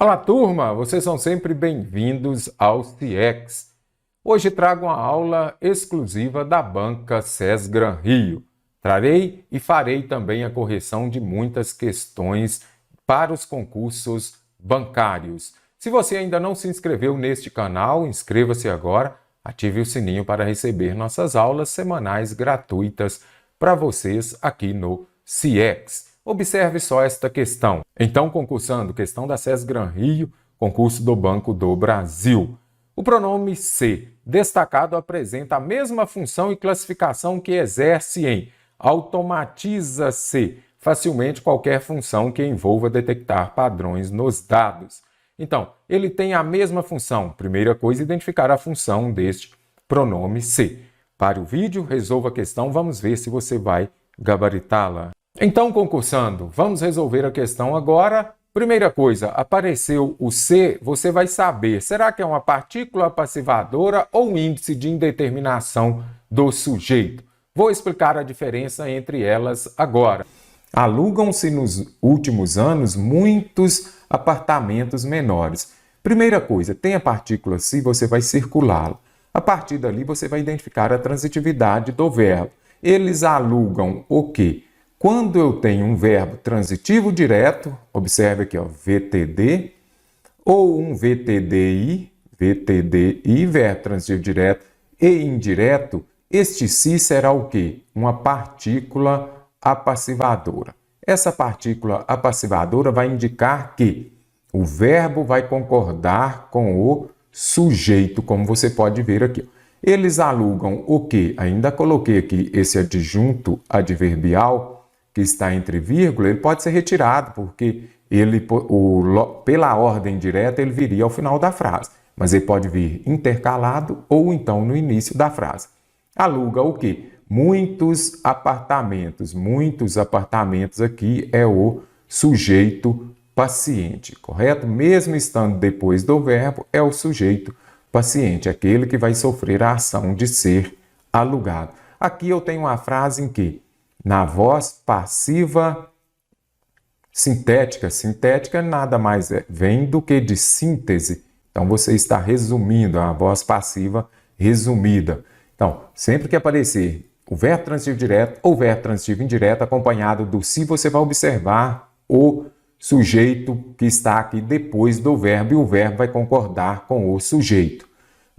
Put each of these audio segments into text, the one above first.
Olá, turma! Vocês são sempre bem-vindos ao CIEX. Hoje trago uma aula exclusiva da banca SESGRAN Rio. Trarei e farei também a correção de muitas questões para os concursos bancários. Se você ainda não se inscreveu neste canal, inscreva-se agora, ative o sininho para receber nossas aulas semanais gratuitas para vocês aqui no CIEX. Observe só esta questão. Então, concursando, questão da SESGRAN Rio, concurso do Banco do Brasil. O pronome se destacado apresenta a mesma função e classificação que exerce em automatiza-se facilmente qualquer função que envolva detectar padrões nos dados. Então, ele tem a mesma função. Primeira coisa, identificar a função deste pronome se. Pare o vídeo, resolva a questão, vamos ver se você vai gabaritá-la. Então, concursando, vamos resolver a questão agora. Primeira coisa, apareceu o se, você vai saber, será que é uma partícula passivadora ou um índice de indeterminação do sujeito? Vou explicar a diferença entre elas agora. Alugam-se nos últimos anos muitos apartamentos menores. Primeira coisa, tem a partícula se, você vai circulá-la. A partir dali, você vai identificar a transitividade do verbo. Eles alugam o quê? Quando eu tenho um verbo transitivo direto, observe aqui, ó, VTD, ou um VTDI, verbo transitivo direto e indireto, este si será o quê? Uma partícula apassivadora. Essa partícula apassivadora vai indicar que o verbo vai concordar com o sujeito, como você pode ver aqui. Eles alugam o quê? Ainda coloquei aqui esse adjunto adverbial, que está entre vírgula, ele pode ser retirado, porque pela ordem direta ele viria ao final da frase. Mas ele pode vir intercalado ou então no início da frase. Aluga o quê? Muitos apartamentos. Muitos apartamentos aqui é o sujeito paciente, correto? Mesmo estando depois do verbo, é o sujeito paciente, aquele que vai sofrer a ação de ser alugado. Aqui eu tenho uma frase em que na voz passiva sintética. Sintética nada mais vem do que de síntese. Então, você está resumindo, a voz passiva resumida. Então, sempre que aparecer o verbo transitivo direto ou verbo transitivo indireto acompanhado do se, você vai observar o sujeito que está aqui depois do verbo e o verbo vai concordar com o sujeito.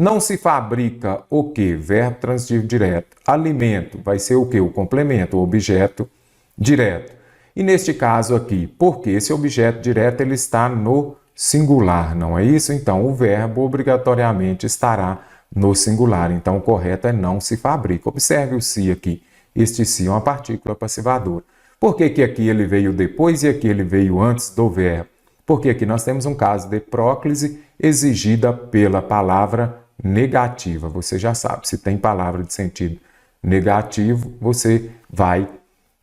Não se fabrica o quê? Verbo transitivo direto. Alimento vai ser o quê? O complemento, o objeto direto. E neste caso aqui, porque esse objeto direto ele está no singular, não é isso? Então, o verbo obrigatoriamente estará no singular. Então, o correto é não se fabrica. Observe o se aqui. Este se é uma partícula passivadora. Por que que aqui ele veio depois e aqui ele veio antes do verbo? Porque aqui nós temos um caso de próclise exigida pela palavra negativa. Você já sabe, se tem palavra de sentido negativo, você vai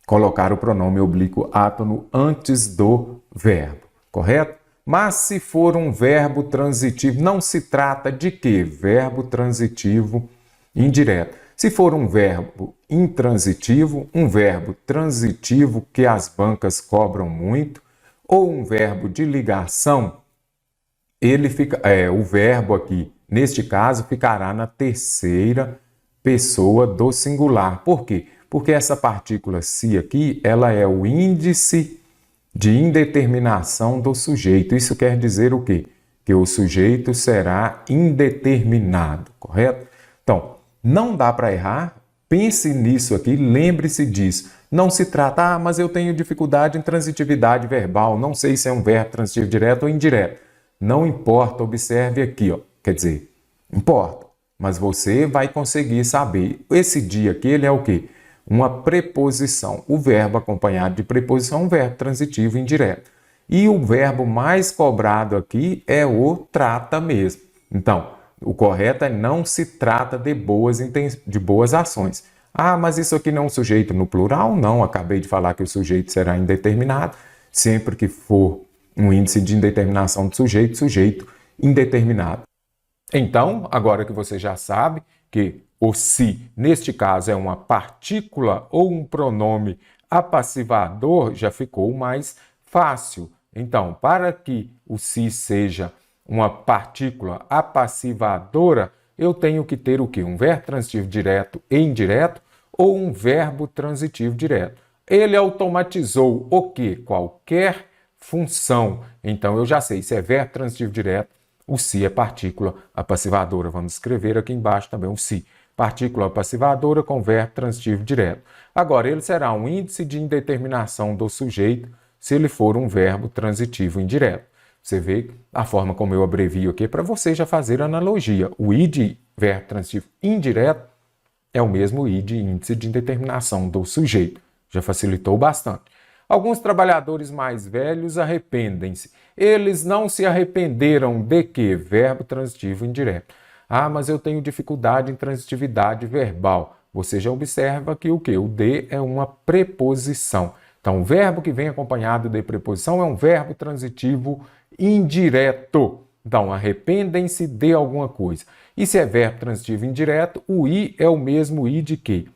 colocar o pronome oblíquo átono antes do verbo, correto? Mas se for um verbo transitivo, não se trata de quê? Verbo transitivo indireto. Se for um verbo intransitivo, um verbo transitivo que as bancas cobram muito, ou um verbo de ligação, ele fica, o verbo aqui, neste caso, ficará na terceira pessoa do singular. Por quê? Porque essa partícula se aqui, ela é o índice de indeterminação do sujeito. Isso quer dizer o quê? Que o sujeito será indeterminado, correto? Então, não dá para errar. Pense nisso aqui, lembre-se disso. Não se trata, mas eu tenho dificuldade em transitividade verbal, não sei se é um verbo transitivo direto ou indireto. Não importa, observe aqui, ó. Quer dizer, importa, mas você vai conseguir saber. Esse dia aqui, ele é o quê? Uma preposição. O verbo acompanhado de preposição é um verbo transitivo indireto. E o verbo mais cobrado aqui é o trata mesmo. Então, o correto é não se trata de boas ações. Ah, mas isso aqui não é um sujeito no plural? Não, acabei de falar que o sujeito será indeterminado. Sempre que for um índice de indeterminação do sujeito, sujeito indeterminado. Então, agora que você já sabe que o se, neste caso, é uma partícula ou um pronome apassivador, já ficou mais fácil. Então, para que o se seja uma partícula apassivadora, eu tenho que ter o quê? Um verbo transitivo direto e indireto ou um verbo transitivo direto. Ele automatizou o quê? Qualquer função. Então, eu já sei, se é verbo transitivo direto, o se é partícula apassivadora. Vamos escrever aqui embaixo também o se. Partícula apassivadora com verbo transitivo direto. Agora, ele será um índice de indeterminação do sujeito se ele for um verbo transitivo indireto. Você vê a forma como eu abrevio aqui para você já fazer analogia. O I de verbo transitivo indireto é o mesmo I de índice de indeterminação do sujeito. Já facilitou bastante. Alguns trabalhadores mais velhos arrependem-se. Eles não se arrependeram de quê? Verbo transitivo indireto. Ah, mas eu tenho dificuldade em transitividade verbal. Você já observa que o quê? O de é uma preposição. Então, o verbo que vem acompanhado de preposição é um verbo transitivo indireto. Então, arrependem-se de alguma coisa. E se é verbo transitivo indireto, o I é o mesmo I de quê?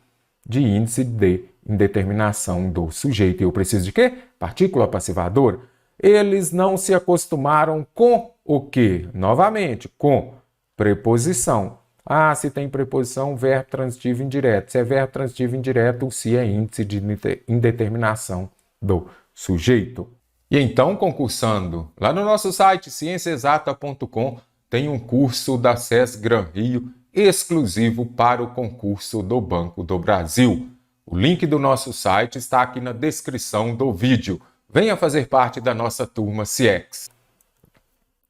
De índice de indeterminação do sujeito. E eu preciso de quê? Partícula passivadora. Eles não se acostumaram com o quê? Novamente, com preposição. Ah, se tem preposição, verbo transitivo indireto. Se é verbo transitivo indireto, o se é índice de indeterminação do sujeito. E então, concursando, lá no nosso site cienciaexata.com tem um curso da SES Gran Rio exclusivo para o concurso do Banco do Brasil. O link do nosso site está aqui na descrição do vídeo. Venha fazer parte da nossa turma CIEX.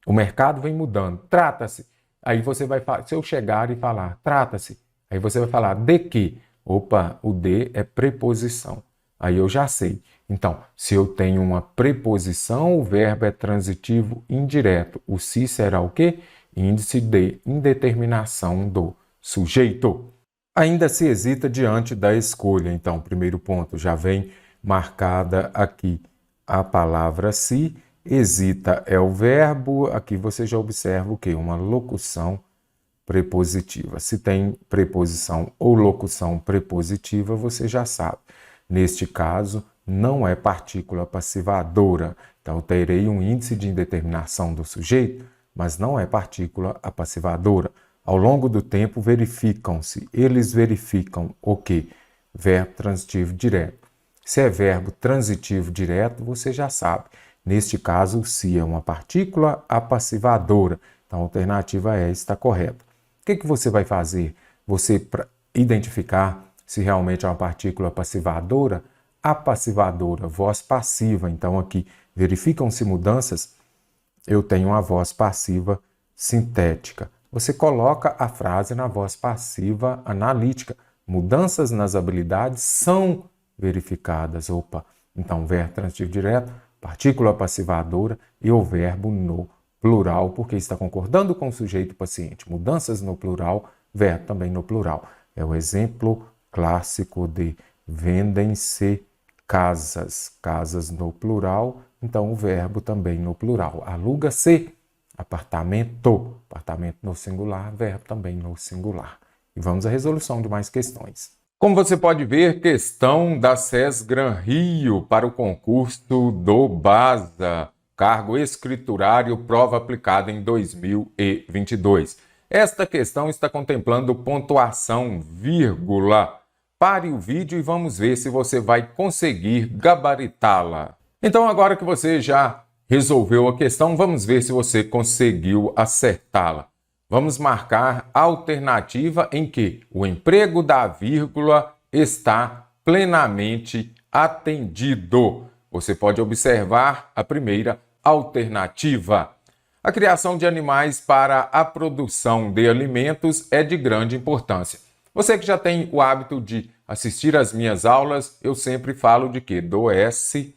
O mercado vem mudando. Trata-se. Aí você vai falar, se eu chegar e falar, trata-se. Aí você vai falar de quê? Opa, o de é preposição. Aí eu já sei. Então, se eu tenho uma preposição, o verbo é transitivo indireto. O se será o quê? Índice de indeterminação do sujeito. Ainda se hesita diante da escolha. Então, primeiro ponto, já vem marcada aqui a palavra se. Hesita é o verbo. Aqui você já observa o quê? Uma locução prepositiva. Se tem preposição ou locução prepositiva, você já sabe. Neste caso, não é partícula passivadora. Então, eu terei um índice de indeterminação do sujeito, mas não é partícula apassivadora. Ao longo do tempo, eles verificam o quê? Verbo transitivo direto. Se é verbo transitivo direto, você já sabe. Neste caso, o se é uma partícula apassivadora. Então, a alternativa E está correta. O que você vai fazer? Você, para identificar se realmente é uma partícula passivadora, apassivadora, voz passiva. Então, aqui, verificam-se mudanças, eu tenho uma voz passiva sintética. Você coloca a frase na voz passiva analítica. Mudanças nas habilidades são verificadas. Opa, então, verbo transitivo direto, partícula passivadora e o verbo no plural, porque está concordando com o sujeito paciente. Mudanças no plural, verbo também no plural. É o exemplo clássico de vendem-se casas. Casas no plural, então o verbo também no plural. Aluga-se apartamento. Apartamento no singular, verbo também no singular. E vamos à resolução de mais questões. Como você pode ver, questão da SES Gran Rio para o concurso do BASA, cargo escriturário, prova aplicada em 2022. Esta questão está contemplando pontuação, vírgula. Pare o vídeo e vamos ver se você vai conseguir gabaritá-la. Então, agora que você já resolveu a questão, vamos ver se você conseguiu acertá-la. Vamos marcar a alternativa em que o emprego da vírgula está plenamente atendido. Você pode observar a primeira alternativa. A criação de animais para a produção de alimentos é de grande importância. Você que já tem o hábito de assistir às minhas aulas, eu sempre falo de quê? Do SVC.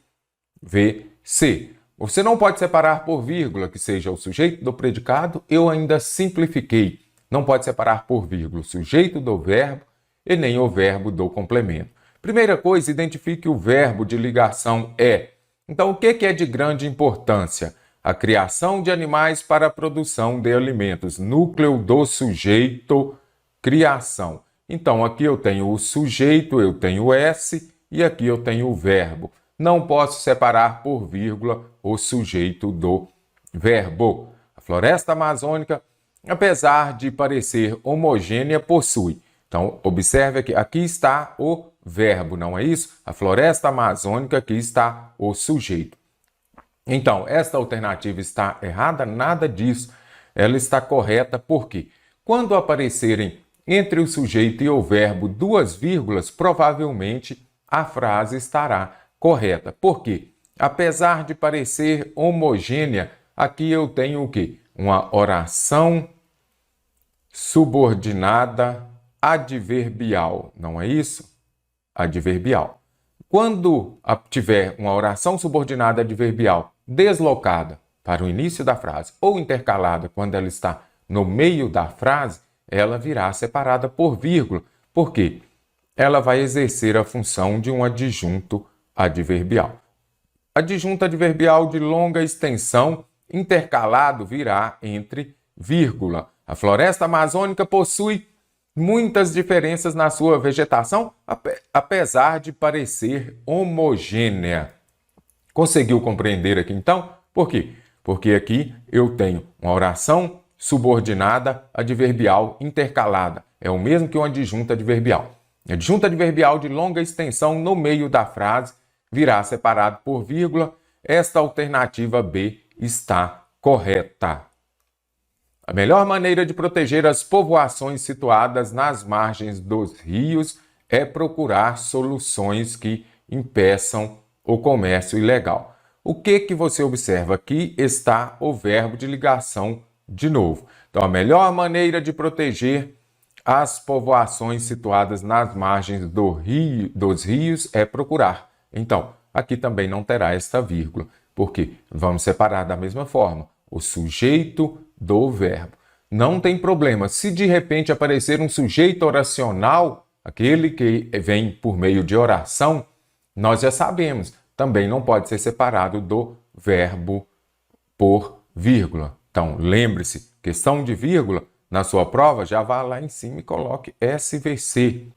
Você não pode separar por vírgula, que seja o sujeito do predicado, eu ainda simplifiquei. Não pode separar por vírgula o sujeito do verbo e nem o verbo do complemento. Primeira coisa, identifique o verbo de ligação é. Então, o que é de grande importância? A criação de animais para a produção de alimentos. Núcleo do sujeito, criação. Então, aqui eu tenho o sujeito, eu tenho o S e aqui eu tenho o verbo. não posso separar por vírgula o sujeito do verbo. A floresta amazônica, apesar de parecer homogênea, possui. Então, observe que aqui está o verbo, não é isso? A floresta amazônica, aqui está o sujeito. Então, esta alternativa está errada? Nada disso. Ela está correta porque quando aparecerem entre o sujeito e o verbo duas vírgulas, provavelmente a frase estará correta. Por quê? Apesar de parecer homogênea, aqui eu tenho o quê? Uma oração subordinada adverbial, não é isso? Adverbial. Quando tiver uma oração subordinada adverbial deslocada para o início da frase ou intercalada quando ela está no meio da frase, ela virá separada por vírgula. Por quê? Ela vai exercer a função de um adjunto adverbial. Adjunto adverbial de longa extensão intercalado virá entre vírgula. A floresta amazônica possui muitas diferenças na sua vegetação, apesar de parecer homogênea. Conseguiu compreender aqui então? Por quê? Porque aqui eu tenho uma oração subordinada adverbial intercalada. É o mesmo que um adjunto adverbial. Adjunto adverbial de longa extensão no meio da frase virá separado por vírgula. Esta alternativa B está correta. A melhor maneira de proteger as povoações situadas nas margens dos rios é procurar soluções que impeçam o comércio ilegal. O que você observa? Aqui está o verbo de ligação de novo. Então, a melhor maneira de proteger as povoações situadas nas margens dos rios é procurar. Então, aqui também não terá esta vírgula, porque vamos separar da mesma forma o sujeito do verbo. Não tem problema. Se de repente aparecer um sujeito oracional, aquele que vem por meio de oração, nós já sabemos, também não pode ser separado do verbo por vírgula. Então, lembre-se, questão de vírgula, na sua prova, já vá lá em cima e coloque SVC.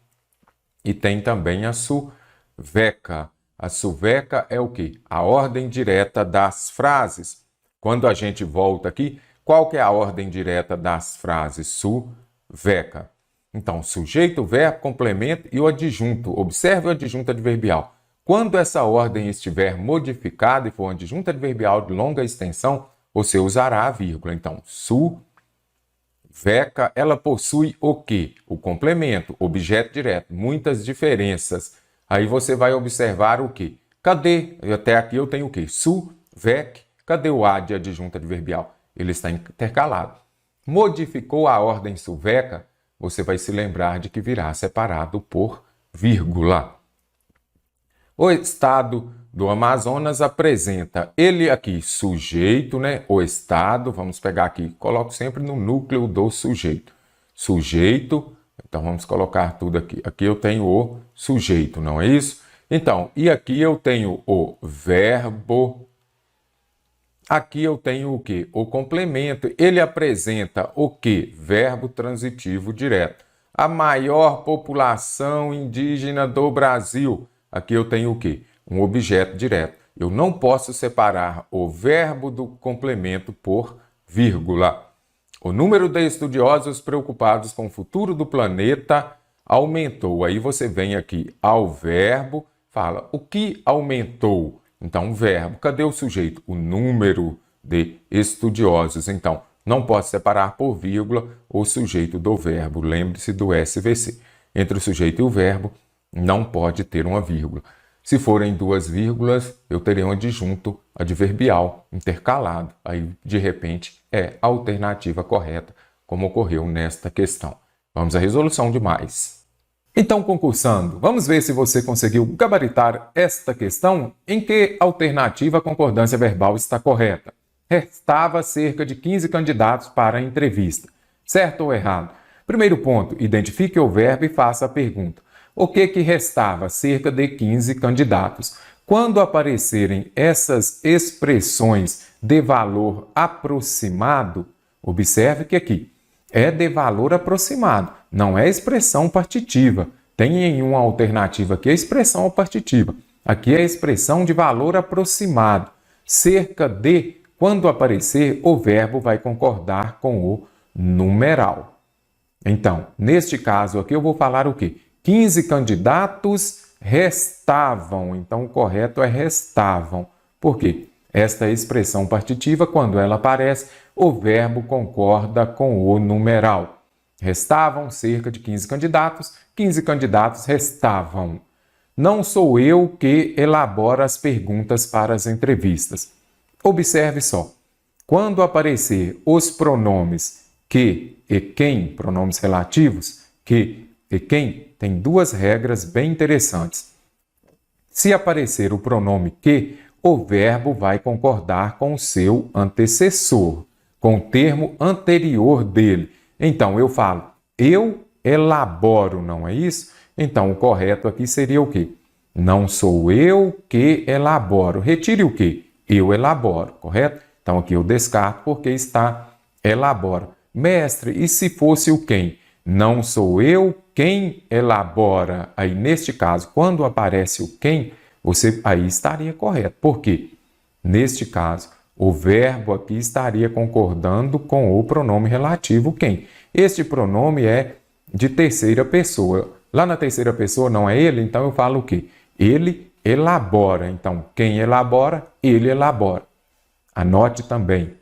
E tem também a suveca. A suveca é o quê? A ordem direta das frases. Quando a gente volta aqui, qual que é a ordem direta das frases? Suveca. Então, sujeito, verbo, complemento e o adjunto. Observe o adjunto adverbial. Quando essa ordem estiver modificada e for um adjunto adverbial de longa extensão, você usará a vírgula. Então, suveca, ela possui o quê? O complemento, objeto direto, muitas diferenças. Aí você vai observar o quê? Cadê? Até aqui eu tenho o quê? Suvec. Cadê o A de adjunto adverbial? Ele está intercalado. Modificou a ordem suveca, você vai se lembrar de que virá separado por vírgula. O estado do Amazonas apresenta, ele aqui, sujeito, né? O estado, vamos pegar aqui, coloco sempre no núcleo do sujeito. Sujeito, então vamos colocar tudo aqui. Aqui eu tenho o sujeito, não é isso? Então, e aqui eu tenho o verbo. Aqui eu tenho o quê? O complemento. Ele apresenta o quê? Verbo transitivo direto. A maior população indígena do Brasil. Aqui eu tenho o quê? Um objeto direto. Eu não posso separar o verbo do complemento por vírgula. O número de estudiosos preocupados com o futuro do planeta aumentou. Aí você vem aqui ao verbo, fala o que aumentou? Então, o verbo. Cadê o sujeito? O número de estudiosos. Então, não posso separar por vírgula o sujeito do verbo. Lembre-se do SVC. Entre o sujeito e o verbo, não pode ter uma vírgula. Se forem duas vírgulas, eu terei um adjunto adverbial intercalado. Aí, de repente, é a alternativa correta, como ocorreu nesta questão. Vamos à resolução de mais. Então, concursando, vamos ver se você conseguiu gabaritar esta questão. Em que alternativa a concordância verbal está correta? Restava cerca de 15 candidatos para a entrevista. Certo ou errado? Primeiro ponto, identifique o verbo e faça a pergunta. O que restava? Cerca de 15 candidatos. Quando aparecerem essas expressões de valor aproximado, observe que aqui é de valor aproximado, não é expressão partitiva. Tem em uma alternativa aqui a expressão partitiva. Aqui é a expressão de valor aproximado. Cerca de, quando aparecer, o verbo vai concordar com o numeral. Então, neste caso aqui eu vou falar o quê? 15 candidatos restavam. Então, o correto é restavam. Por quê? Esta expressão partitiva, quando ela aparece, o verbo concorda com o numeral. Restavam cerca de 15 candidatos restavam. Não sou eu que elaboro as perguntas para as entrevistas. Observe só. Quando aparecer os pronomes que e quem, pronomes relativos, que e quem, tem duas regras bem interessantes. Se aparecer o pronome que, o verbo vai concordar com o seu antecessor, com o termo anterior dele. Então, eu falo, eu elaboro, não é isso? Então, o correto aqui seria o quê? Não sou eu que elaboro. Retire o quê? Eu elaboro, correto? Então, aqui eu descarto porque está elabora. Mestre, e se fosse o quem? Não sou eu quem elabora. Aí, neste caso, quando aparece o quem, você aí estaria correto. Por quê? Neste caso, o verbo aqui estaria concordando com o pronome relativo quem. Este pronome é de terceira pessoa. Lá na terceira pessoa não é ele, então eu falo o quê? Ele elabora. Então, quem elabora, ele elabora. Anote também.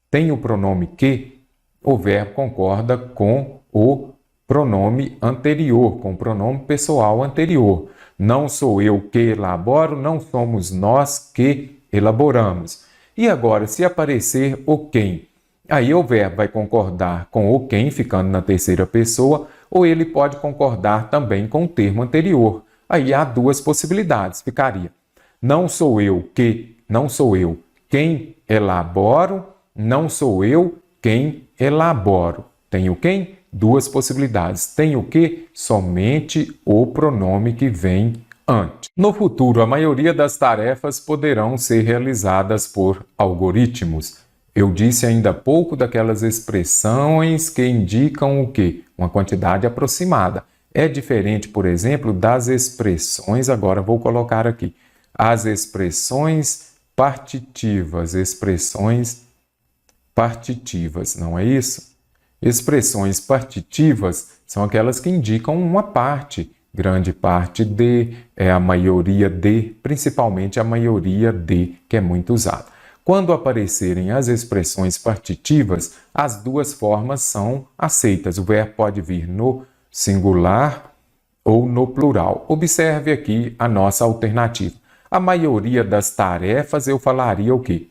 Tem o pronome que, o verbo concorda com o pronome anterior, com o pronome pessoal anterior. Não sou eu que elaboro, não somos nós que elaboramos. E agora, se aparecer o quem, aí o verbo vai concordar com o quem, ficando na terceira pessoa, ou ele pode concordar também com o termo anterior. Aí há duas possibilidades, ficaria. Não sou eu quem elaboro, não sou eu quem elaboro. Tem o quem? Duas possibilidades. Tem o que? Somente o pronome que vem antes. No futuro, a maioria das tarefas poderão ser realizadas por algoritmos. Eu disse ainda há pouco daquelas expressões que indicam o quê? Uma quantidade aproximada. É diferente, por exemplo, das expressões, agora vou colocar aqui, as expressões partitivas, não é isso? Expressões partitivas são aquelas que indicam uma parte, grande parte de, a maioria de, principalmente a maioria de, que é muito usado. Quando aparecerem as expressões partitivas, as duas formas são aceitas. O verbo pode vir no singular ou no plural. Observe aqui a nossa alternativa. A maioria das tarefas eu falaria o quê?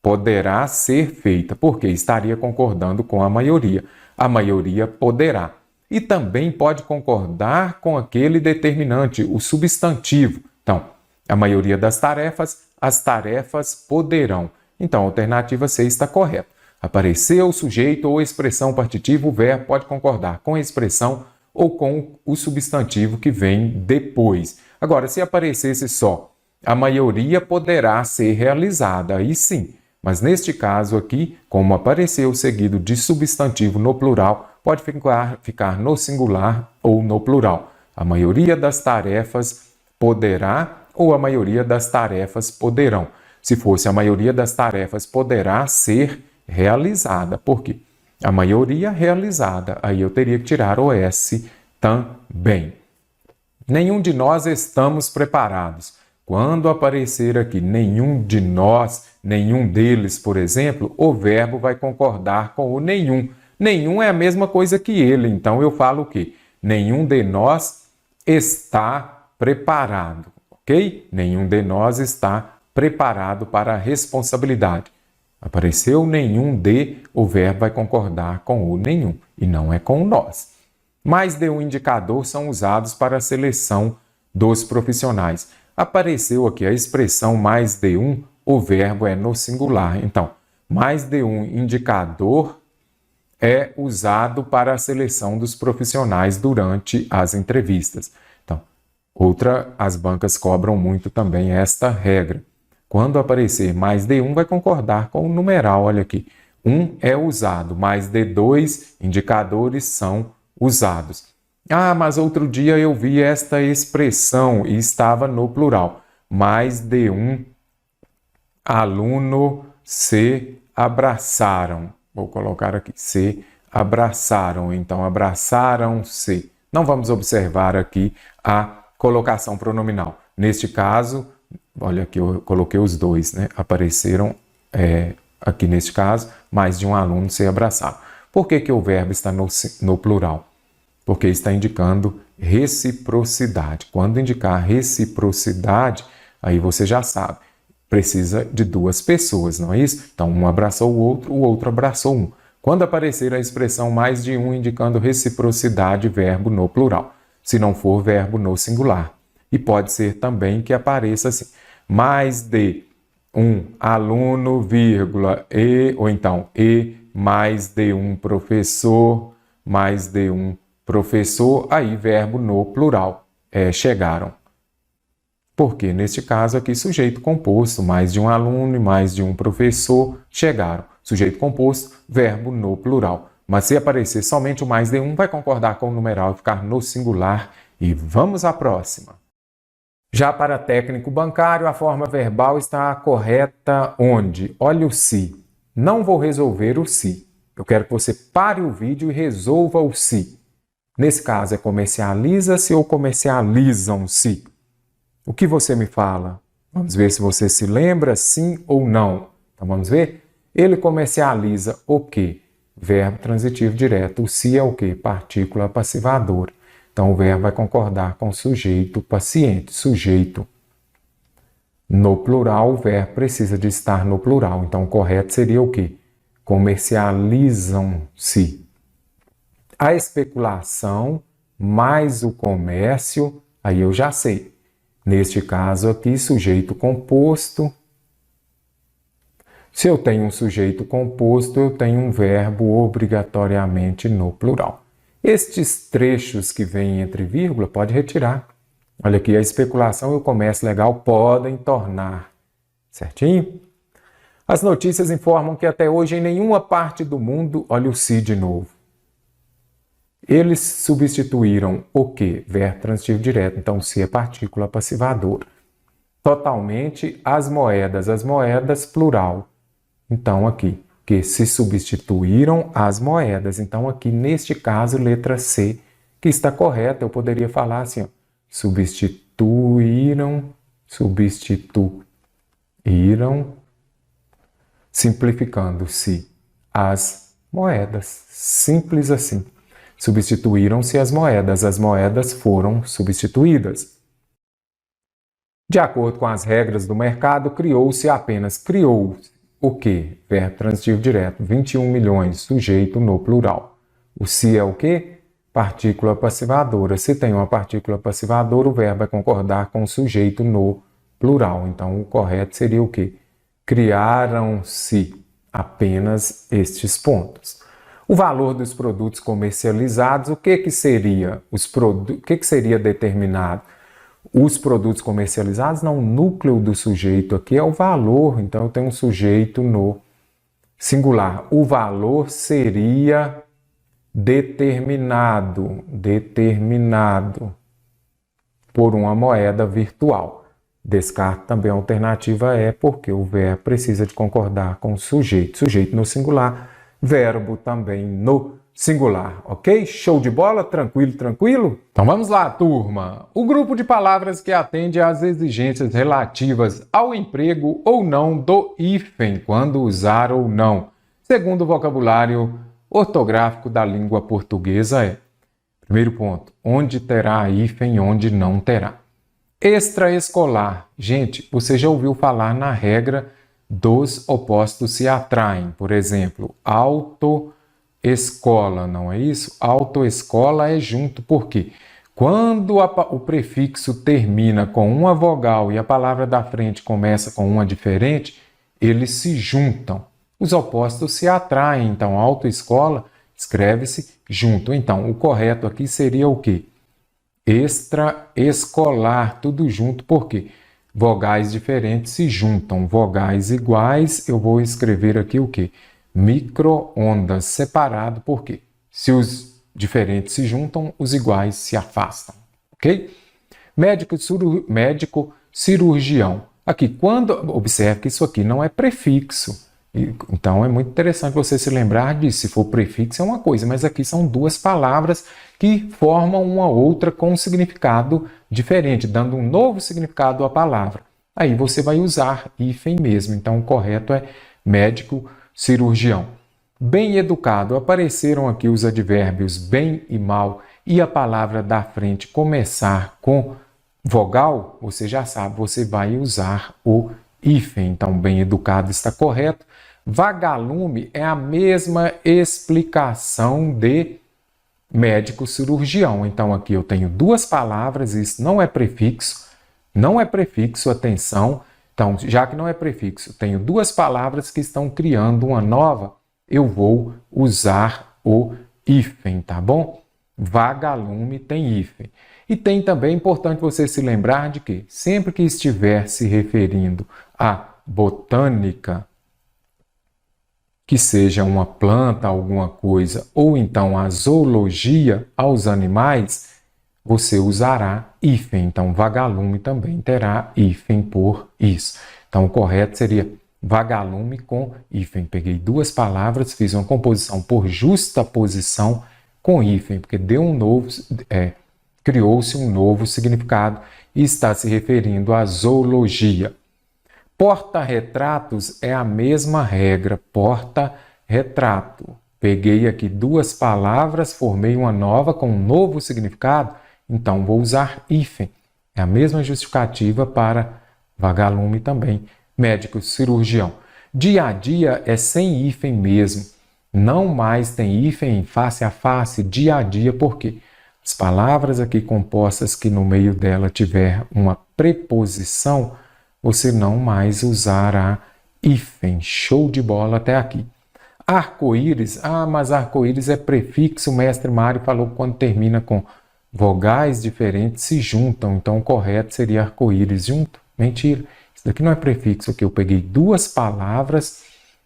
Poderá ser feita, porque estaria concordando com a maioria. A maioria poderá. E também pode concordar com aquele determinante, o substantivo. Então, a maioria das tarefas, as tarefas poderão. Então, a alternativa C está correta. Apareceu o sujeito ou expressão partitiva, o verbo pode concordar com a expressão ou com o substantivo que vem depois. Agora, se aparecesse só, a maioria poderá ser realizada, aí sim. Mas neste caso aqui, como apareceu seguido de substantivo no plural, pode ficar no singular ou no plural. A maioria das tarefas poderá ou a maioria das tarefas poderão. Se fosse a maioria das tarefas poderá ser realizada. Por quê? A maioria realizada. Aí eu teria que tirar o S também. Nenhum de nós estamos preparados. Quando aparecer aqui nenhum de nós, nenhum deles, por exemplo, o verbo vai concordar com o nenhum. Nenhum é a mesma coisa que ele, então eu falo o quê? Nenhum de nós está preparado, ok? Nenhum de nós está preparado para a responsabilidade. Apareceu nenhum de, o verbo vai concordar com o nenhum, e não é com o nós. Mais de um indicador são usados para a seleção dos profissionais. Apareceu aqui a expressão mais de um, o verbo é no singular. Então, mais de um indicador é usado para a seleção dos profissionais durante as entrevistas. Então, as bancas cobram muito também esta regra. Quando aparecer mais de um, vai concordar com o numeral. Olha aqui, um é usado, mais de dois indicadores são usados. Ah, mas outro dia eu vi esta expressão e estava no plural. mais de um aluno se abraçaram. Vou colocar aqui, se abraçaram. Então, abraçaram-se. Não vamos observar aqui a colocação pronominal. Neste caso, olha aqui, eu coloquei os dois, né? Apareceram aqui neste caso, mais de um aluno se abraçaram. Por que o verbo está no plural? Porque está indicando reciprocidade. Quando indicar reciprocidade, aí você já sabe, precisa de duas pessoas, não é isso? Então, um abraçou o outro abraçou um. Quando aparecer a expressão mais de um indicando reciprocidade, verbo no plural. Se não for, verbo no singular. E pode ser também que apareça assim, mais de um aluno, vírgula, ou então, mais de um professor, mais de um professor, aí verbo no plural, chegaram. Porque, neste caso aqui, sujeito composto, mais de um aluno e mais de um professor, chegaram. Sujeito composto, verbo no plural. Mas se aparecer somente o mais de um, vai concordar com o numeral e ficar no singular. E vamos à próxima. Já para técnico bancário, a forma verbal está correta onde? Olha o se. Não vou resolver o se. Eu quero que você pare o vídeo e resolva o se. Nesse caso, é comercializa-se ou comercializam-se? O que você me fala? Vamos ver se você se lembra, sim ou não. Então, vamos ver? Ele comercializa o quê? Verbo transitivo direto. O se é o quê? Partícula passivadora. Então, o verbo vai concordar com o sujeito paciente. Sujeito no plural, o verbo precisa de estar no plural. Então, o correto seria o quê? Comercializam-se. A especulação mais o comércio, aí eu já sei. Neste caso aqui, sujeito composto. Se eu tenho um sujeito composto, eu tenho um verbo obrigatoriamente no plural. Estes trechos que vêm entre vírgula, pode retirar. Olha aqui, a especulação e o comércio legal podem tornar. Certinho? As notícias informam que até hoje em nenhuma parte do mundo, olha o se de novo. Eles substituíram o quê? Verbo transitivo direto, então se é partícula passivadora. Totalmente as moedas plural. Então aqui, que se substituíram as moedas. Então aqui neste caso, letra C, que está correta, eu poderia falar assim, ó, substituíram, simplificando-se as moedas. Simples assim. Substituíram-se as moedas foram substituídas. De acordo com as regras do mercado, criou-se o quê? Verbo transitivo direto, 21 milhões, sujeito no plural. O se é o quê? Partícula passivadora. Se tem uma partícula passivadora, o verbo vai concordar com o sujeito no plural. Então, o correto seria o quê? Criaram-se apenas estes pontos. O valor dos produtos comercializados, o que seria? O que seria determinado? Os produtos comercializados, não, o núcleo do sujeito aqui é o valor, então eu tenho um sujeito no singular. O valor seria determinado por uma moeda virtual. Descarto também a alternativa é porque o verbo precisa de concordar com o sujeito. Sujeito no singular, verbo também no singular, ok? Show de bola? Tranquilo, tranquilo? Então vamos lá, turma! O grupo de palavras que atende às exigências relativas ao emprego ou não do hífen, quando usar ou não, segundo o vocabulário ortográfico da língua portuguesa é: primeiro ponto, onde terá hífen e onde não terá. Extraescolar. Gente, você já ouviu falar na regra dos opostos se atraem. Por exemplo, autoescola, não é isso? Autoescola é junto, por quê? Quando o prefixo termina com uma vogal e a palavra da frente começa com uma diferente, eles se juntam. Os opostos se atraem, então autoescola escreve-se junto. Então, o correto aqui seria o quê? Extraescolar, tudo junto, por quê? Vogais diferentes se juntam. Vogais iguais, eu vou escrever aqui o quê? Micro-ondas, separado, por quê? Se os diferentes se juntam, os iguais se afastam, ok? Médico cirurgião. Aqui, observe que isso aqui não é prefixo. Então, é muito interessante você se lembrar disso. Se for prefixo é uma coisa, mas aqui são duas palavras que formam uma outra com um significado diferente, dando um novo significado à palavra. Aí você vai usar hífen mesmo. Então, o correto é médico, cirurgião. Bem educado. Apareceram aqui os advérbios bem e mal e a palavra da frente começar com vogal, você já sabe, você vai usar o hífen. Então, bem educado está correto. Vagalume é a mesma explicação de médico cirurgião. Então, aqui eu tenho duas palavras, isso não é prefixo, atenção. Então, já que não é prefixo, tenho duas palavras que estão criando uma nova, eu vou usar o hífen, tá bom? Vagalume tem hífen. E tem também, importante você se lembrar de que sempre que estiver se referindo à botânica, que seja uma planta, alguma coisa, ou então a zoologia, aos animais, você usará hífen. Então, vagalume também terá hífen por isso. Então, o correto seria vagalume com hífen. Peguei duas palavras, fiz uma composição por justaposição com hífen, porque criou-se um novo significado e está se referindo à zoologia. Porta-retratos é a mesma regra, porta-retrato. Peguei aqui duas palavras, formei uma nova com um novo significado, então vou usar hífen. É a mesma justificativa para vagalume também, médico cirurgião. Dia a dia é sem hífen mesmo. Não mais tem hífen face a face, dia a dia, por quê? As palavras aqui compostas que no meio dela tiver uma preposição, você não mais usará hífen. Show de bola até aqui. Arco-íris, mas arco-íris é prefixo, o mestre Mário falou que quando termina com vogais diferentes se juntam, então o correto seria arco-íris junto. Mentira, isso daqui não é prefixo, aqui eu peguei duas palavras